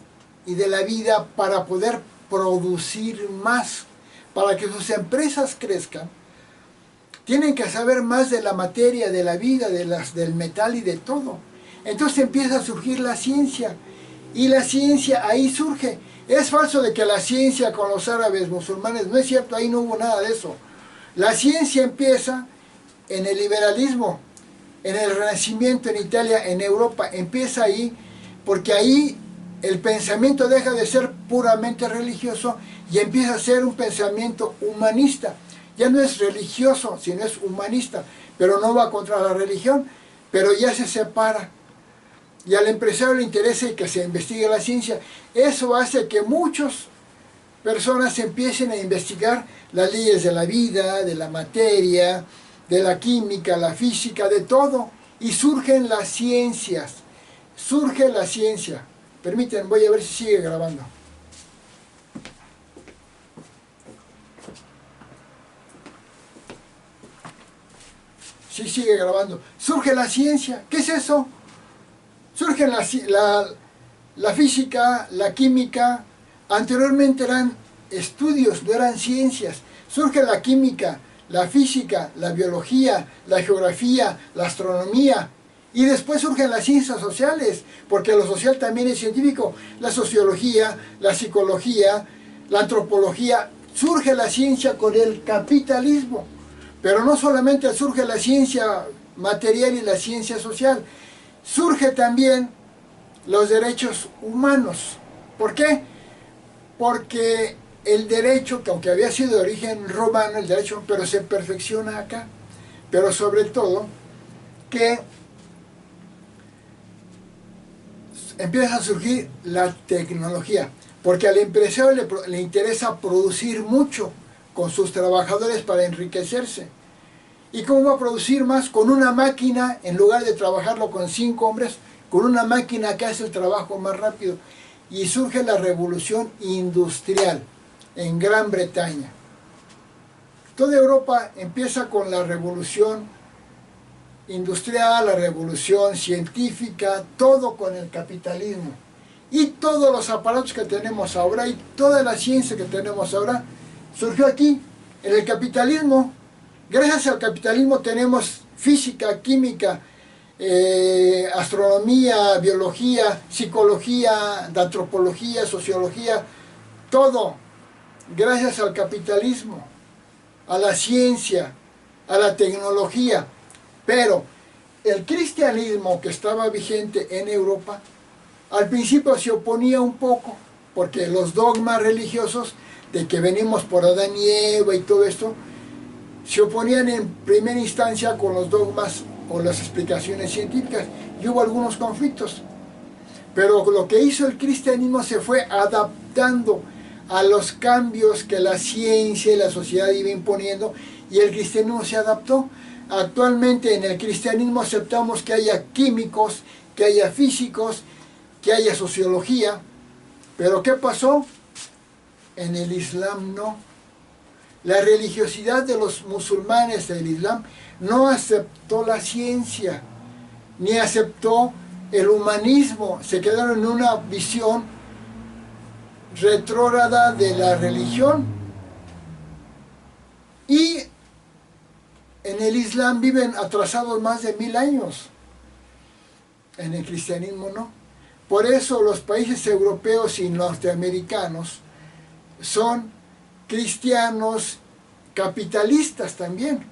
y de la vida para poder producir más. Para que sus empresas crezcan, tienen que saber más de la materia, de la vida, del metal y de todo. Entonces empieza a surgir la ciencia. Y la ciencia ahí surge. Es falso de que la ciencia con los árabes musulmanes, no es cierto, ahí no hubo nada de eso. La ciencia empieza en el liberalismo, en el Renacimiento, en Italia, en Europa. Empieza ahí, porque ahí el pensamiento deja de ser puramente religioso y empieza a ser un pensamiento humanista. Ya no es religioso, sino es humanista, pero no va contra la religión, pero ya se separa. Y al empresario le interesa que se investigue la ciencia. Eso hace que muchas personas empiecen a investigar las leyes de la vida, de la materia, de la química, la física, de todo. Y surgen las ciencias. Surge la ciencia. Permítanme, voy a ver si sigue grabando. Sí, sigue grabando. Surge la ciencia. ¿Qué es eso? Surge la física, la química. Anteriormente eran estudios, no eran ciencias. Surge la química, la física, la biología, la geografía, la astronomía. Y después surgen las ciencias sociales, porque lo social también es científico. La sociología, la psicología, la antropología. Surge la ciencia con el capitalismo. Pero no solamente surge la ciencia material y la ciencia social. Surge también los derechos humanos. ¿Por qué? Porque el derecho, que aunque había sido de origen romano, el derecho, pero se perfecciona acá. Pero sobre todo, que empieza a surgir la tecnología, porque al empresario le interesa producir mucho con sus trabajadores para enriquecerse. ¿Y cómo va a producir más? Con una máquina, en lugar de trabajarlo con 5 hombres, con una máquina que hace el trabajo más rápido. Y surge la revolución industrial en Gran Bretaña. Toda Europa empieza con la revolución industrial, la revolución científica, todo con el capitalismo. Y todos los aparatos que tenemos ahora y toda la ciencia que tenemos ahora surgió aquí, en el capitalismo. Gracias al capitalismo tenemos física, química, astronomía, biología, psicología, antropología, sociología, todo gracias al capitalismo, a la ciencia, a la tecnología. Pero el cristianismo que estaba vigente en Europa, al principio se oponía un poco, porque los dogmas religiosos de que venimos por Adán y Eva y todo esto, se oponían en primera instancia con los dogmas o las explicaciones científicas, y hubo algunos conflictos. Pero lo que hizo el cristianismo se fue adaptando a los cambios que la ciencia y la sociedad iba imponiendo, y el cristianismo se adaptó. Actualmente en el cristianismo aceptamos que haya químicos, que haya físicos, que haya sociología. ¿Pero qué pasó? En el Islam no. La religiosidad de los musulmanes del Islam no aceptó la ciencia, ni aceptó el humanismo. Se quedaron en una visión retrógrada de la religión. Y en el Islam viven atrasados más de 1000 años. En el cristianismo no. Por eso los países europeos y norteamericanos son cristianos capitalistas también.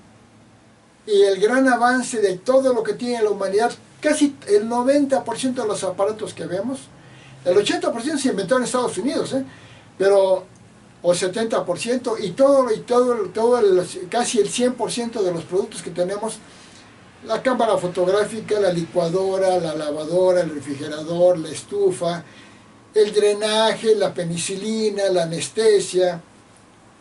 Y el gran avance de todo lo que tiene la humanidad, casi el 90% de los aparatos que vemos, el 80% se inventó en Estados Unidos, pero o 70%, casi el 100% de los productos que tenemos, la cámara fotográfica, la licuadora, la lavadora, el refrigerador, la estufa, el drenaje, la penicilina, la anestesia,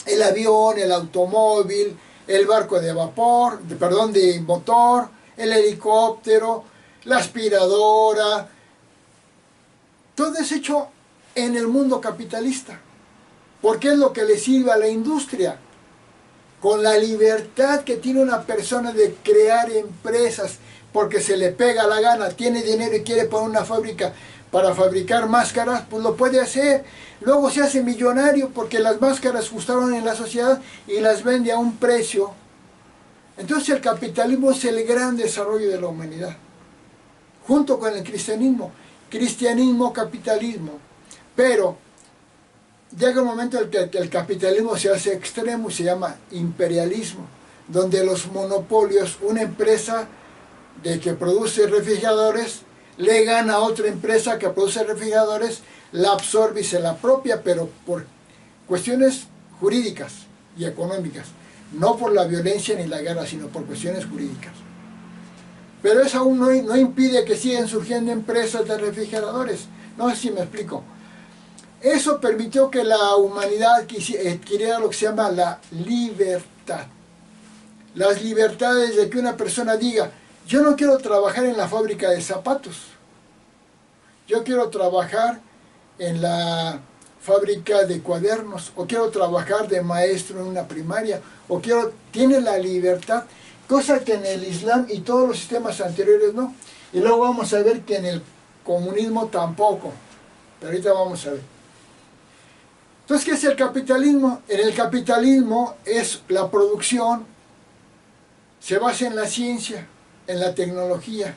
el avión, el automóvil, el barco de vapor, de motor, el helicóptero, la aspiradora, todo es hecho en el mundo capitalista, porque es lo que le sirve a la industria. Con la libertad que tiene una persona de crear empresas, porque se le pega la gana, tiene dinero y quiere poner una fábrica para fabricar máscaras, pues lo puede hacer. Luego se hace millonario porque las máscaras gustaron en la sociedad y las vende a un precio. Entonces el capitalismo es el gran desarrollo de la humanidad, junto con el cristianismo. Cristianismo, capitalismo. Pero llega un momento en que el capitalismo se hace extremo y se llama imperialismo, donde los monopolios, una empresa que produce refrigeradores, le gana a otra empresa que produce refrigeradores, la absorbe y se la apropia, pero por cuestiones jurídicas y económicas, no por la violencia ni la guerra, sino por cuestiones jurídicas. Pero eso aún no impide que sigan surgiendo empresas de refrigeradores. No sé si me explico. Eso permitió que la humanidad adquiriera lo que se llama la libertad. Las libertades de que una persona diga: yo no quiero trabajar en la fábrica de zapatos, yo quiero trabajar en la fábrica de cuadernos, o quiero trabajar de maestro en una primaria, tiene la libertad, cosa que en el Islam y todos los sistemas anteriores no. Y luego vamos a ver que en el comunismo tampoco, pero ahorita vamos a ver. Entonces, ¿qué es el capitalismo? En el capitalismo es la producción, se basa en la ciencia, en la tecnología,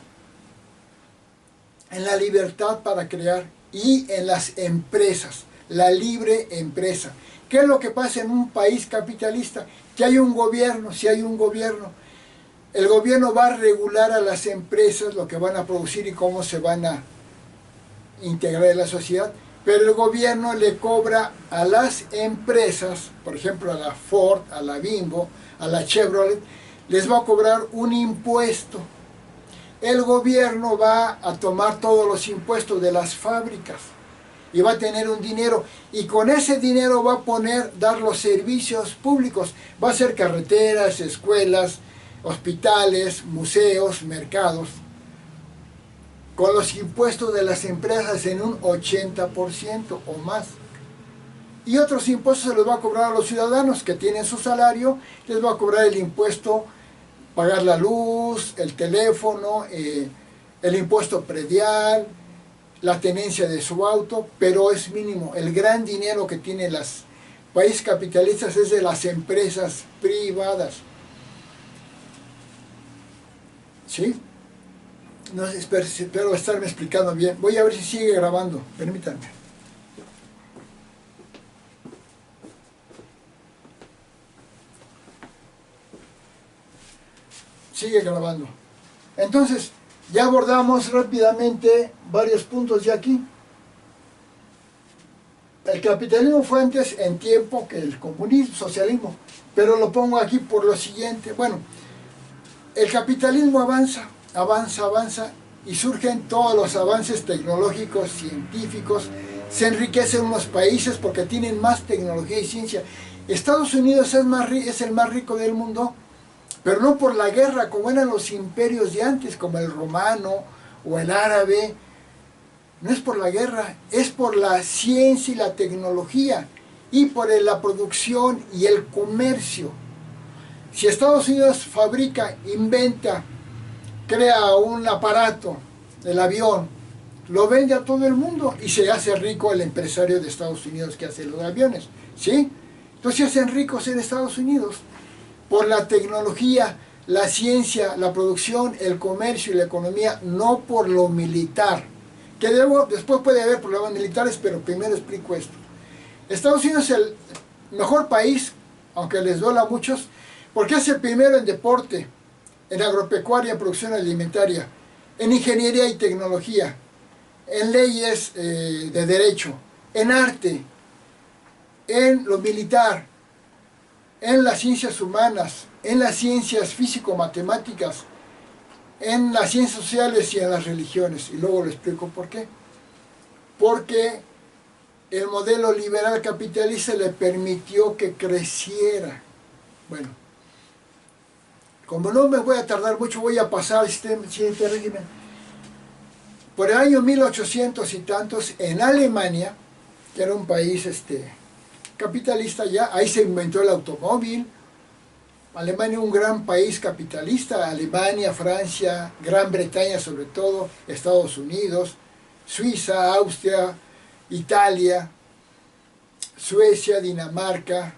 en la libertad para crear y en las empresas, la libre empresa. ¿Qué es lo que pasa en un país capitalista? Que hay un gobierno, si hay un gobierno, el gobierno va a regular a las empresas lo que van a producir y cómo se van a integrar en la sociedad, pero el gobierno le cobra a las empresas, por ejemplo a la Ford, a la Bimbo, a la Chevrolet, les va a cobrar un impuesto. El gobierno va a tomar todos los impuestos de las fábricas y va a tener un dinero, y con ese dinero va a dar los servicios públicos, va a hacer carreteras, escuelas, hospitales, museos, mercados, con los impuestos de las empresas en un 80% o más. Y otros impuestos se los va a cobrar a los ciudadanos que tienen su salario, les va a cobrar el impuesto, pagar la luz, el teléfono, el impuesto predial, la tenencia de su auto, pero es mínimo. El gran dinero que tienen los países capitalistas es de las empresas privadas. ¿Sí? No sé, espero estarme explicando bien. Voy a ver si sigue grabando. Permítanme. Sigue grabando. Entonces, ya abordamos rápidamente varios puntos de aquí. El capitalismo fue antes en tiempo que el comunismo, socialismo, pero lo pongo aquí por lo siguiente. Bueno, el capitalismo avanza, avanza, y surgen todos los avances tecnológicos, científicos, se enriquecen unos países porque tienen más tecnología y ciencia. Estados Unidos es el más rico del mundo, pero no por la guerra, como eran los imperios de antes, como el romano o el árabe. No es por la guerra, es por la ciencia y la tecnología, y por la producción y el comercio. Si Estados Unidos fabrica, inventa, crea un aparato, el avión, lo vende a todo el mundo y se hace rico el empresario de Estados Unidos que hace los aviones, ¿sí? Entonces se hacen ricos en Estados Unidos por la tecnología, la ciencia, la producción, el comercio y la economía, no por lo militar. Que después puede haber problemas militares, pero primero explico esto. Estados Unidos es el mejor país, aunque les duela a muchos, porque es el primero en deporte, en agropecuaria, en producción alimentaria, en ingeniería y tecnología, en leyes de derecho, en arte, en lo militar, en las ciencias humanas, en las ciencias físico-matemáticas, en las ciencias sociales y en las religiones. Y luego le explico por qué. Porque el modelo liberal capitalista le permitió que creciera. Bueno, como no me voy a tardar mucho, voy a pasar al siguiente régimen. Por el año 1800 y tantos, en Alemania, que era un país capitalista ya, ahí se inventó el automóvil. Alemania, un gran país capitalista, Alemania, Francia, Gran Bretaña sobre todo, Estados Unidos, Suiza, Austria, Italia, Suecia, Dinamarca,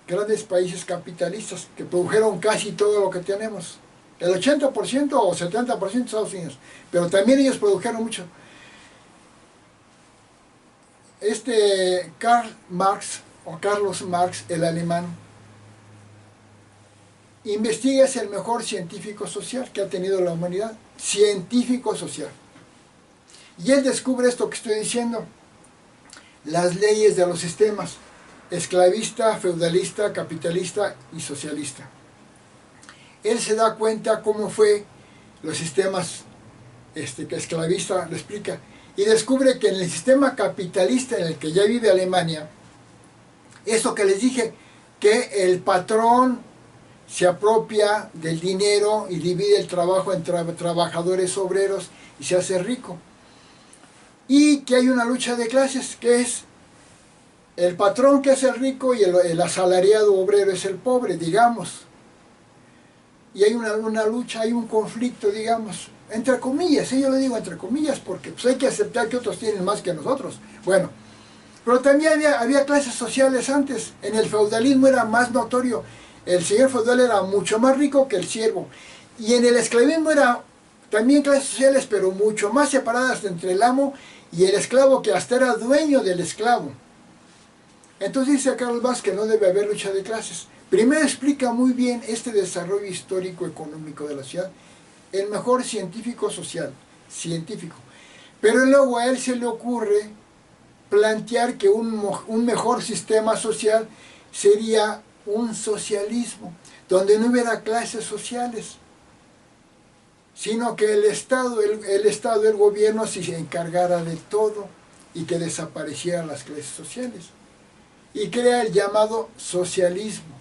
grandes países capitalistas que produjeron casi todo lo que tenemos. El 80% o 70% de Estados Unidos, pero también ellos produjeron mucho. Karl Marx, o Carlos Marx, el alemán, investiga, es el mejor científico social que ha tenido la humanidad, científico social. Y él descubre esto que estoy diciendo, las leyes de los sistemas, esclavista, feudalista, capitalista y socialista. Él se da cuenta cómo fue los sistemas que esclavista, lo explica, y descubre que en el sistema capitalista en el que ya vive Alemania, esto que les dije, que el patrón se apropia del dinero y divide el trabajo entre trabajadores obreros y se hace rico. Y que hay una lucha de clases, que es el patrón que es el rico y el asalariado obrero es el pobre, digamos. Y hay una lucha, hay un conflicto, digamos, entre comillas, yo le digo entre comillas porque pues, hay que aceptar que otros tienen más que nosotros. Bueno, pero también había clases sociales antes, en el feudalismo era más notorio. El señor feudal era mucho más rico que el siervo. Y en el esclavismo era también clases sociales, pero mucho más separadas entre el amo y el esclavo, que hasta era dueño del esclavo. Entonces dice Karl Marx que no debe haber lucha de clases. Primero explica muy bien este desarrollo histórico económico de la ciudad, el mejor científico social, científico. Pero luego a él se le ocurre plantear que un mejor sistema social sería un socialismo, donde no hubiera clases sociales, sino que el Estado, el gobierno se encargara de todo y que desaparecieran las clases sociales. Y crea el llamado socialismo,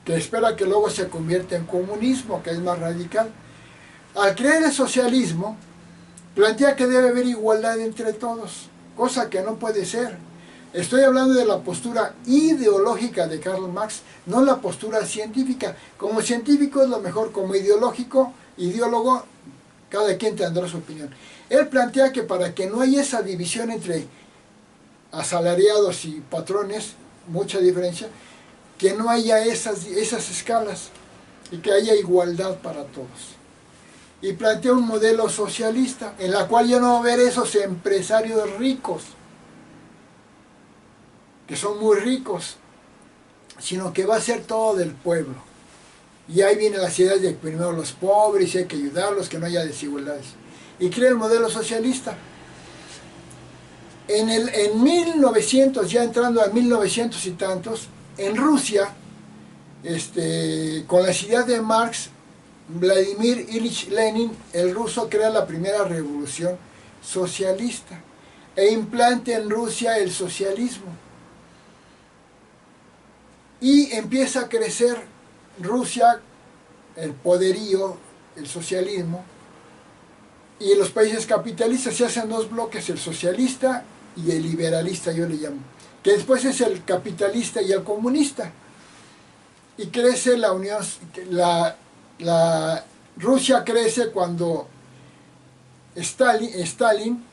que espera que luego se convierta en comunismo, que es más radical. Al crear el socialismo, plantea que debe haber igualdad entre todos, cosa que no puede ser. Estoy hablando de la postura ideológica de Karl Marx, no la postura científica. Como científico es lo mejor, como ideólogo, cada quien tendrá su opinión. Él plantea que para que no haya esa división entre asalariados y patrones, mucha diferencia, que no haya esas escalas y que haya igualdad para todos. Y plantea un modelo socialista en la cual ya no va a haber esos empresarios ricos, que son muy ricos, sino que va a ser todo del pueblo. Y ahí viene la idea de que primero los pobres, y hay que ayudarlos, que no haya desigualdades. Y crea el modelo socialista. En 1900, ya entrando a 1900 y tantos, en Rusia, con las ideas de Marx, Vladimir Ilich Lenin, el ruso, crea la primera revolución socialista e implanta en Rusia el socialismo. Y empieza a crecer Rusia, el poderío, el socialismo, y en los países capitalistas se hacen dos bloques, el socialista y el liberalista, yo le llamo, que después es el capitalista y el comunista. Y crece la unión, Rusia crece cuando Stalin,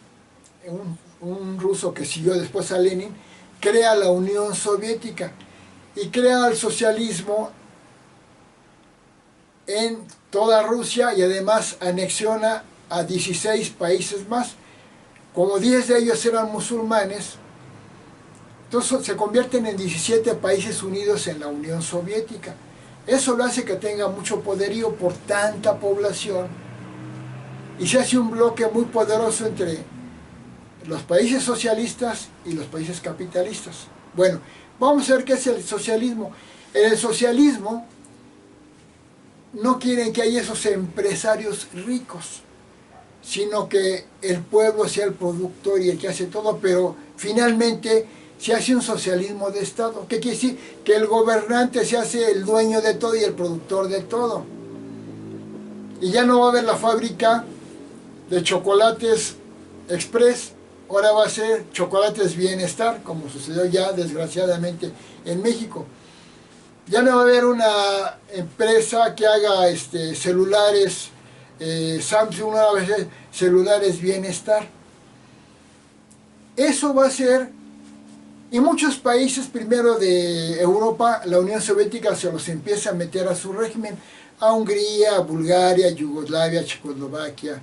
un ruso que siguió después a Lenin, crea la Unión Soviética y crea el socialismo en toda Rusia y además anexiona a 16 países más. Como 10 de ellos eran musulmanes, entonces se convierten en 17 países unidos en la Unión Soviética. Eso lo hace que tenga mucho poderío por tanta población y se hace un bloque muy poderoso entre los países socialistas y los países capitalistas. Bueno, vamos a ver qué es el socialismo. En el socialismo no quieren que haya esos empresarios ricos, sino que el pueblo sea el productor y el que hace todo, pero finalmente se hace un socialismo de Estado. ¿Qué quiere decir? Que el gobernante se hace el dueño de todo y el productor de todo. Y ya no va a haber la fábrica de chocolates Express, ahora va a ser Chocolates Bienestar, como sucedió ya desgraciadamente en México. Ya no va a haber una empresa que haga celulares, Samsung, no va a ser celulares Bienestar. Eso va a ser, y muchos países primero de Europa, la Unión Soviética se los empieza a meter a su régimen, a Hungría, a Bulgaria, Yugoslavia, Checoslovaquia,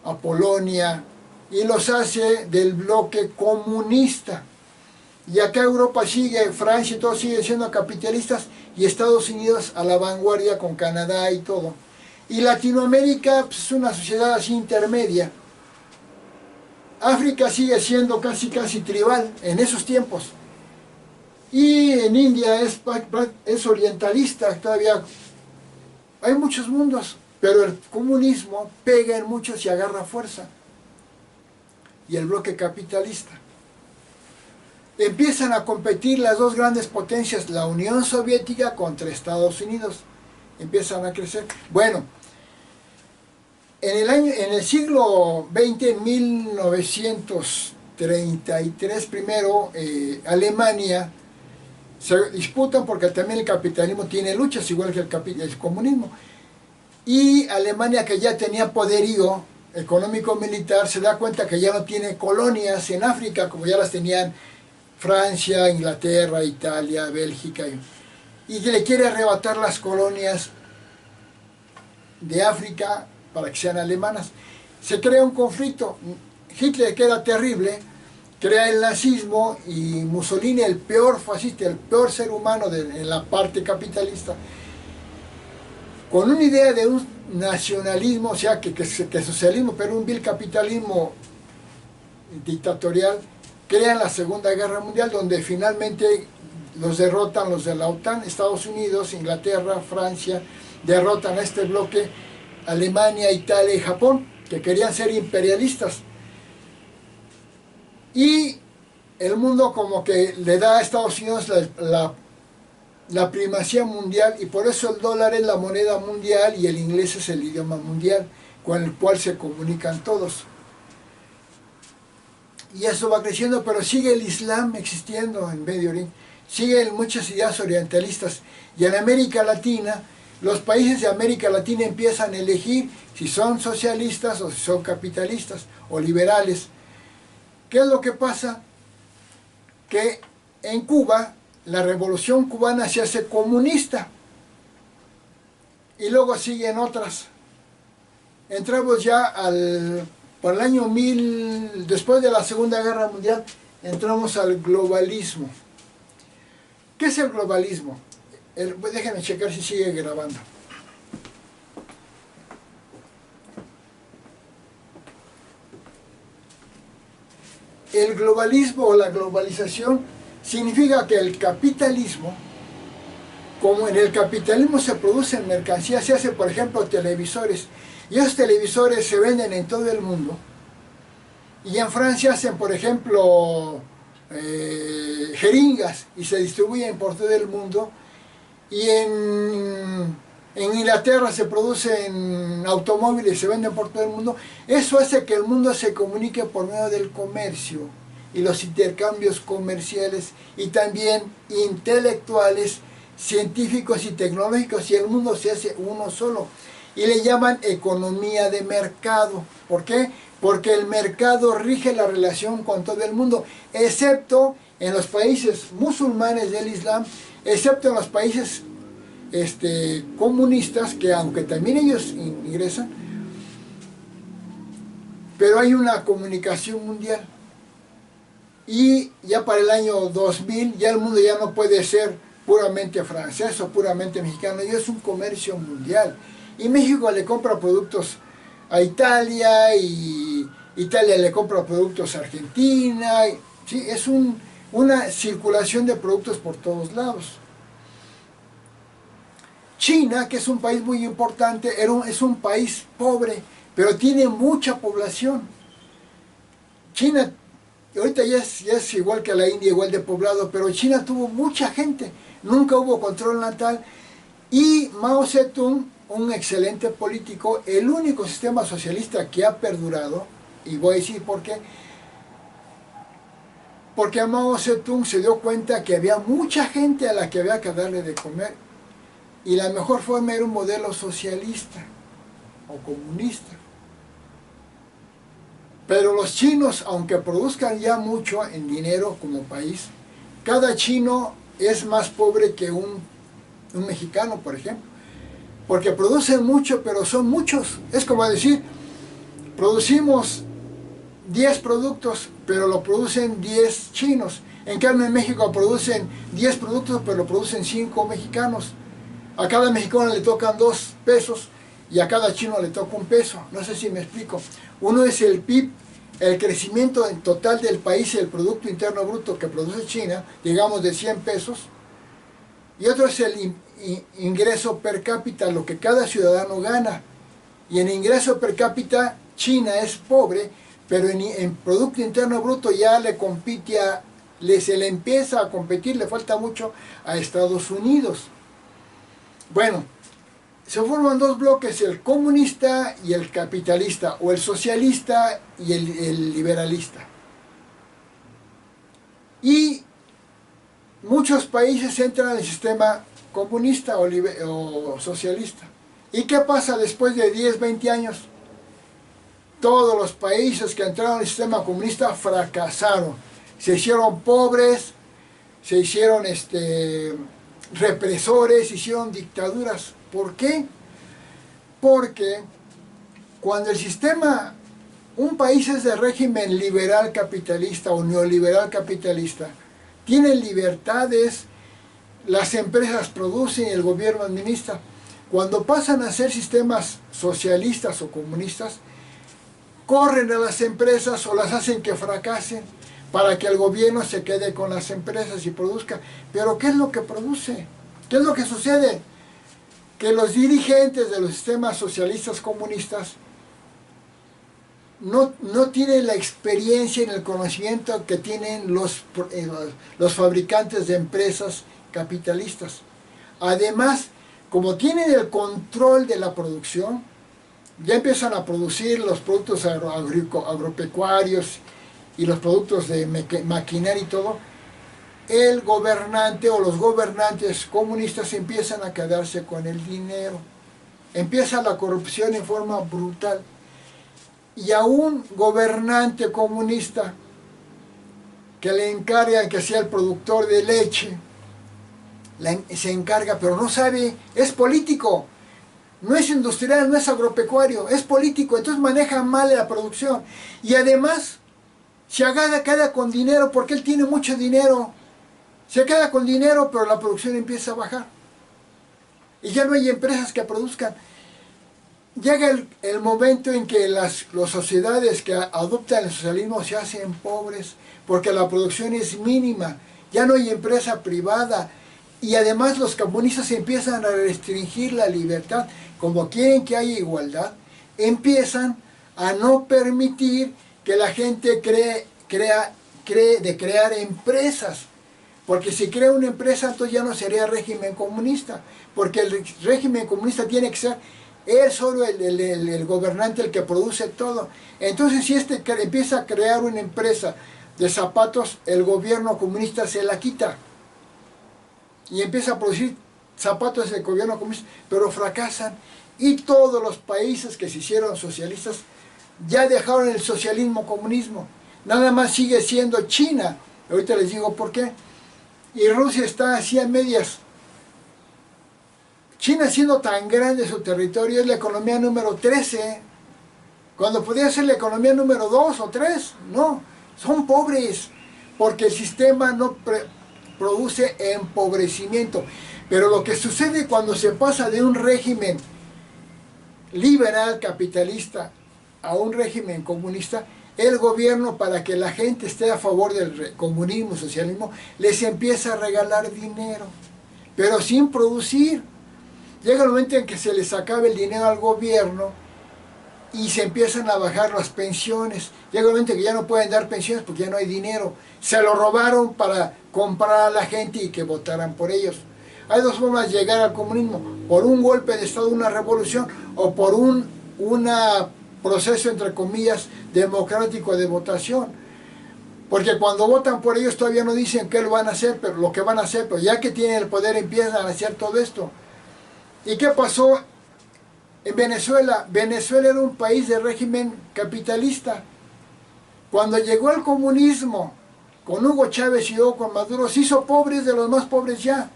a Polonia, y los hace del bloque comunista. Y acá Europa sigue, Francia y todo sigue siendo capitalistas, y Estados Unidos a la vanguardia con Canadá y todo. Y Latinoamérica pues, es una sociedad así intermedia. África sigue siendo casi tribal en esos tiempos. Y en India es orientalista todavía. Hay muchos mundos, pero el comunismo pega en muchos y agarra fuerza. Y el bloque capitalista. Empiezan a competir las dos grandes potencias, la Unión Soviética contra Estados Unidos. Empiezan a crecer. Bueno, en el siglo XX, en 1933, primero Alemania se disputan porque también el capitalismo tiene luchas, igual que el comunismo. Y Alemania, que ya tenía poderío económico-militar, se da cuenta que ya no tiene colonias en África, como ya las tenían Francia, Inglaterra, Italia, Bélgica, y que le quiere arrebatar las colonias de África para que sean alemanas. Se crea un conflicto. Hitler, que era terrible, crea el nazismo, y Mussolini, el peor fascista, el peor ser humano en la parte capitalista, con una idea de un nacionalismo, o sea, que socialismo, pero un vil capitalismo dictatorial, crean la Segunda Guerra Mundial, donde finalmente los derrotan los de la OTAN, Estados Unidos, Inglaterra, Francia, derrotan a este bloque, Alemania, Italia y Japón, que querían ser imperialistas. Y el mundo como que le da a Estados Unidos la primacía mundial, y por eso el dólar es la moneda mundial y el inglés es el idioma mundial con el cual se comunican todos. Y eso va creciendo, pero sigue el Islam existiendo en Medio Oriente, siguen muchas ideas orientalistas, y en América Latina, los países de América Latina empiezan a elegir si son socialistas o si son capitalistas o liberales. ¿Qué es lo que pasa? Que en Cuba, la revolución cubana se hace comunista, y luego siguen otras. Entramos ya por el año 1000, después de la Segunda Guerra Mundial, entramos al globalismo. ¿Qué es el globalismo? Déjenme checar si sigue grabando. El globalismo o la globalización significa que el capitalismo, como en el capitalismo se producen mercancías, se hace, por ejemplo, televisores, y esos televisores se venden en todo el mundo, y en Francia hacen, por ejemplo, jeringas, y se distribuyen por todo el mundo, y en Inglaterra se producen automóviles y se venden por todo el mundo. Eso hace que el mundo se comunique por medio del comercio y los intercambios comerciales, y también intelectuales, científicos y tecnológicos, y el mundo se hace uno solo. Y le llaman economía de mercado. ¿Por qué? Porque el mercado rige la relación con todo el mundo, excepto en los países musulmanes del Islam, excepto en los países comunistas, que aunque también ellos ingresan, pero hay una comunicación mundial. Y ya para el año 2000, ya el mundo ya no puede ser puramente francés o puramente mexicano, ya es un comercio mundial. Y México le compra productos a Italia, y Italia le compra productos a Argentina. ¿Sí? Es una circulación de productos por todos lados. China, que es un país muy importante, es un país pobre, pero tiene mucha población. China, ahorita ya es igual que la India, igual de poblado, pero China tuvo mucha gente, nunca hubo control natal, y Mao Zedong, un excelente político, el único sistema socialista que ha perdurado, y voy a decir por qué. Porque Mao Zedong se dio cuenta que había mucha gente a la que había que darle de comer, y la mejor forma era un modelo socialista o comunista. Pero los chinos, aunque produzcan ya mucho en dinero como país, cada chino es más pobre que un mexicano, por ejemplo, porque producen mucho, pero son muchos. Es como decir, producimos 10 productos, pero lo producen 10 chinos. En cambio, en México producen 10 productos, pero lo producen 5 mexicanos. A cada mexicano le tocan 2 pesos y a cada chino le toca 1 peso. No sé si me explico. Uno es el PIB, el crecimiento en total del país, el Producto Interno Bruto que produce China, digamos de 100 pesos. Y otro es el ingreso per cápita, lo que cada ciudadano gana. Y en ingreso per cápita, China es pobre, pero en Producto Interno Bruto ya le compite se le empieza a competir, le falta mucho a Estados Unidos. Bueno, se forman 2 bloques, el comunista y el capitalista, o el socialista y el liberalista. Y muchos países entran al sistema comunista o socialista. ¿Y qué pasa después de 10, 20 años? Todos los países que entraron al sistema comunista fracasaron. Se hicieron pobres, se hicieron represores, hicieron dictaduras. ¿Por qué? Porque cuando el sistema, un país es de régimen liberal capitalista o neoliberal capitalista, tiene libertades, las empresas producen y el gobierno administra. Cuando pasan a ser sistemas socialistas o comunistas, corren a las empresas o las hacen que fracasen para que el gobierno se quede con las empresas y produzca. Pero ¿qué es lo que produce? ¿Qué es lo que sucede? Que los dirigentes de los sistemas socialistas comunistas no tienen la experiencia y el conocimiento que tienen los fabricantes de empresas capitalistas. Además, como tienen el control de la producción, ya empiezan a producir los productos agropecuarios y los productos de maquinaria y todo, el gobernante o los gobernantes comunistas empiezan a quedarse con el dinero. Empieza la corrupción en forma brutal. Y a un gobernante comunista que le encarga que sea el productor de leche, se encarga, pero no sabe, es político, no es industrial, no es agropecuario, es político, entonces maneja mal la producción. Y además, se queda con dinero porque él tiene mucho dinero, se queda con dinero, pero la producción empieza a bajar. Y ya no hay empresas que produzcan. Llega el momento en que las sociedades que adoptan el socialismo se hacen pobres porque la producción es mínima, ya no hay empresa privada y además los comunistas empiezan a restringir la libertad, como quieren que haya igualdad, empiezan a no permitir que la gente crear empresas, porque si crea una empresa entonces ya no sería régimen comunista, porque el régimen comunista tiene que ser él solo el gobernante, el que produce todo. Entonces si empieza a crear una empresa de zapatos, el gobierno comunista se la quita y empieza a producir zapatos del gobierno comunista, pero fracasan. Y todos los países que se hicieron socialistas ya dejaron el socialismo comunismo. Nada más sigue siendo China, ahorita les digo por qué, y Rusia está así a medias. China, siendo tan grande su territorio, es la economía número 13, cuando podía ser la economía número 2 o 3, no, son pobres, porque el sistema no produce empobrecimiento. Pero lo que sucede cuando se pasa de un régimen liberal capitalista a un régimen comunista, el gobierno, para que la gente esté a favor del comunismo, socialismo, les empieza a regalar dinero, pero sin producir. Llega el momento en que se les acaba el dinero al gobierno y se empiezan a bajar las pensiones. Llega el momento en que ya no pueden dar pensiones porque ya no hay dinero. Se lo robaron para comprar a la gente y que votaran por ellos. Hay dos formas de llegar al comunismo: por un golpe de Estado, una revolución, o por un proceso, entre comillas, democrático de votación. Porque cuando votan por ellos todavía no dicen qué lo van a hacer, pero lo que van a hacer, pero ya que tienen el poder empiezan a hacer todo esto. ¿Y qué pasó en Venezuela? Venezuela era un país de régimen capitalista. Cuando llegó el comunismo, con Hugo Chávez y luego con Maduro, se hizo pobres de los más pobres ya.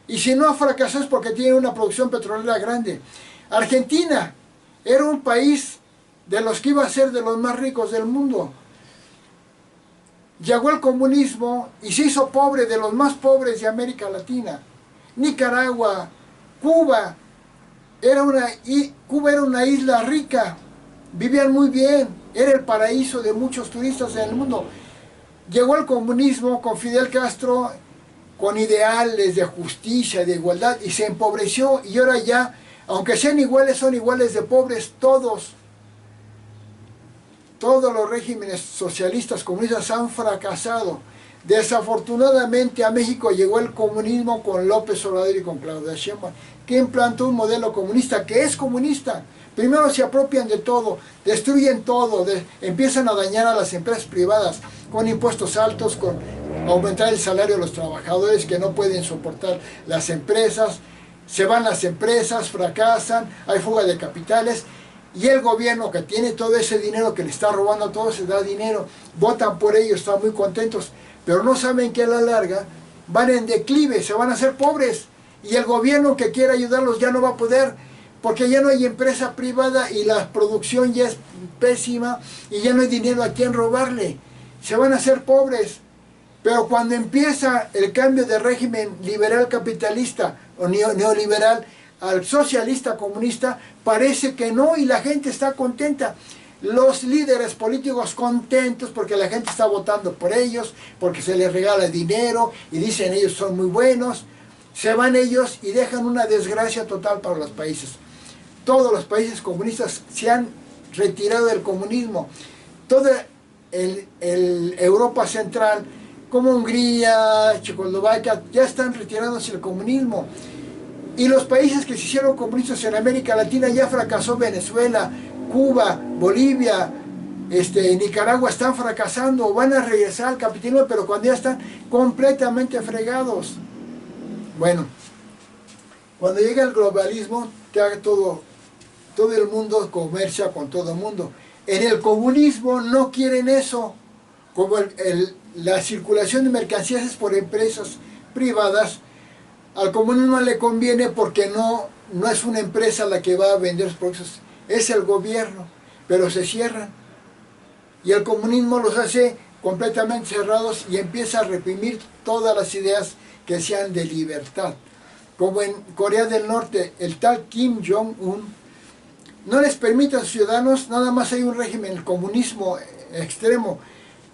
Y si no fracasó es porque tiene una producción petrolera grande. Argentina era un país de los que iba a ser de los más ricos del mundo. Llegó el comunismo y se hizo pobre de los más pobres de América Latina. Nicaragua, Cuba era una isla rica, vivían muy bien, era el paraíso de muchos turistas en el mundo. Llegó el comunismo con Fidel Castro, con ideales de justicia, de igualdad, y se empobreció, y ahora ya, aunque sean iguales, son iguales de pobres todos. Todos los regímenes socialistas, comunistas han fracasado. Desafortunadamente a México llegó el comunismo con López Obrador y con Claudia Sheinbaum, que implantó un modelo comunista, que es comunista. Primero se apropian de todo, destruyen todo, empiezan a dañar a las empresas privadas con impuestos altos, con aumentar el salario de los trabajadores que no pueden soportar las empresas, se van las empresas, fracasan, hay fuga de capitales, y el gobierno, que tiene todo ese dinero que le está robando a todos, se da dinero, votan por ellos, están muy contentos, pero no saben que a la larga van en declive, se van a hacer pobres, y el gobierno que quiera ayudarlos ya no va a poder, porque ya no hay empresa privada y la producción ya es pésima y ya no hay dinero a quien robarle. Se van a hacer pobres. Pero cuando empieza el cambio de régimen liberal capitalista o neoliberal al socialista comunista, parece que no y la gente está contenta. Los líderes políticos contentos porque la gente está votando por ellos, porque se les regala dinero y dicen ellos son muy buenos. Se van ellos y dejan una desgracia total para los países. Todos los países comunistas se han retirado del comunismo. Toda Europa Central, como Hungría, Checoslovaquia, ya están retirándose del comunismo. Y los países que se hicieron comunistas en América Latina ya fracasó. Venezuela, Cuba, Bolivia, Nicaragua están fracasando, van a regresar al capitalismo, pero cuando ya están completamente fregados. Bueno, cuando llega el globalismo, todo el mundo comercia con todo el mundo. En el comunismo no quieren eso. Como la circulación de mercancías es por empresas privadas, al comunismo le conviene porque no es una empresa la que va a vender los productos, es el gobierno, pero se cierran. Y el comunismo los hace completamente cerrados y empieza a reprimir todas las ideas que sean de libertad. Como en Corea del Norte, el tal Kim Jong-un no les permite a sus ciudadanos, nada más hay un régimen, el comunismo extremo.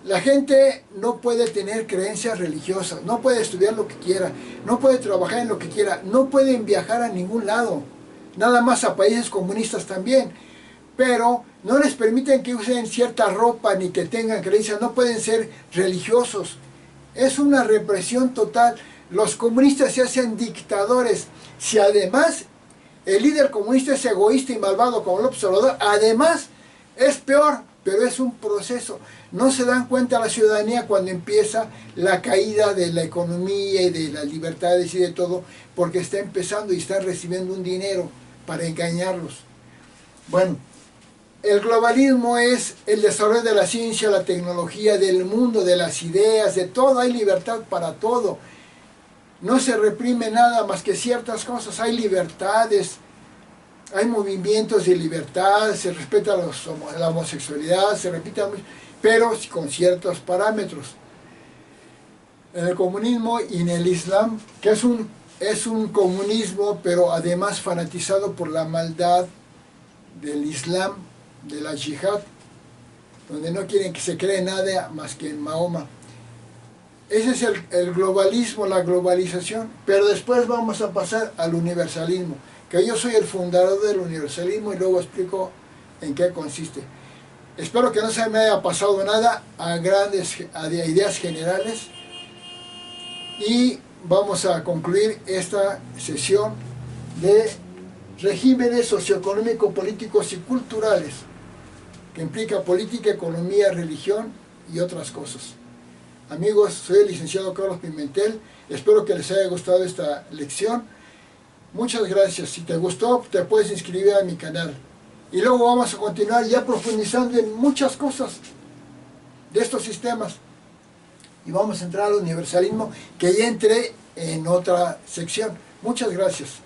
La gente no puede tener creencias religiosas, no puede estudiar lo que quiera, no puede trabajar en lo que quiera, no pueden viajar a ningún lado, nada más a países comunistas también. Pero no les permiten que usen cierta ropa ni que tengan creencias, no pueden ser religiosos. Es una represión total. Los comunistas se hacen dictadores. Si además el líder comunista es egoísta y malvado como López Obrador, además es peor, pero es un proceso. No se dan cuenta la ciudadanía cuando empieza la caída de la economía y de las libertades y de todo, porque está empezando y está recibiendo un dinero para engañarlos. Bueno, el globalismo es el desarrollo de la ciencia, la tecnología, del mundo, de las ideas, de todo. Hay libertad para todo. No se reprime nada más que ciertas cosas. Hay libertades, hay movimientos de libertad, se respeta la homosexualidad, se repite, pero con ciertos parámetros. En el comunismo y en el Islam, que es un comunismo, pero además fanatizado por la maldad del Islam, de la yihad, donde no quieren que se cree nada más que en Mahoma. Ese es el globalismo, la globalización, pero después vamos a pasar al universalismo, que yo soy el fundador del universalismo y luego explico en qué consiste. Espero que no se me haya pasado nada a ideas generales y vamos a concluir esta sesión de regímenes socioeconómicos, políticos y culturales, que implica política, economía, religión y otras cosas. Amigos, soy el licenciado Carlos Pimentel, espero que les haya gustado esta lección. Muchas gracias. Si te gustó, te puedes inscribir a mi canal. Y luego vamos a continuar ya profundizando en muchas cosas de estos sistemas. Y vamos a entrar al universalismo, que ya entré en otra sección. Muchas gracias.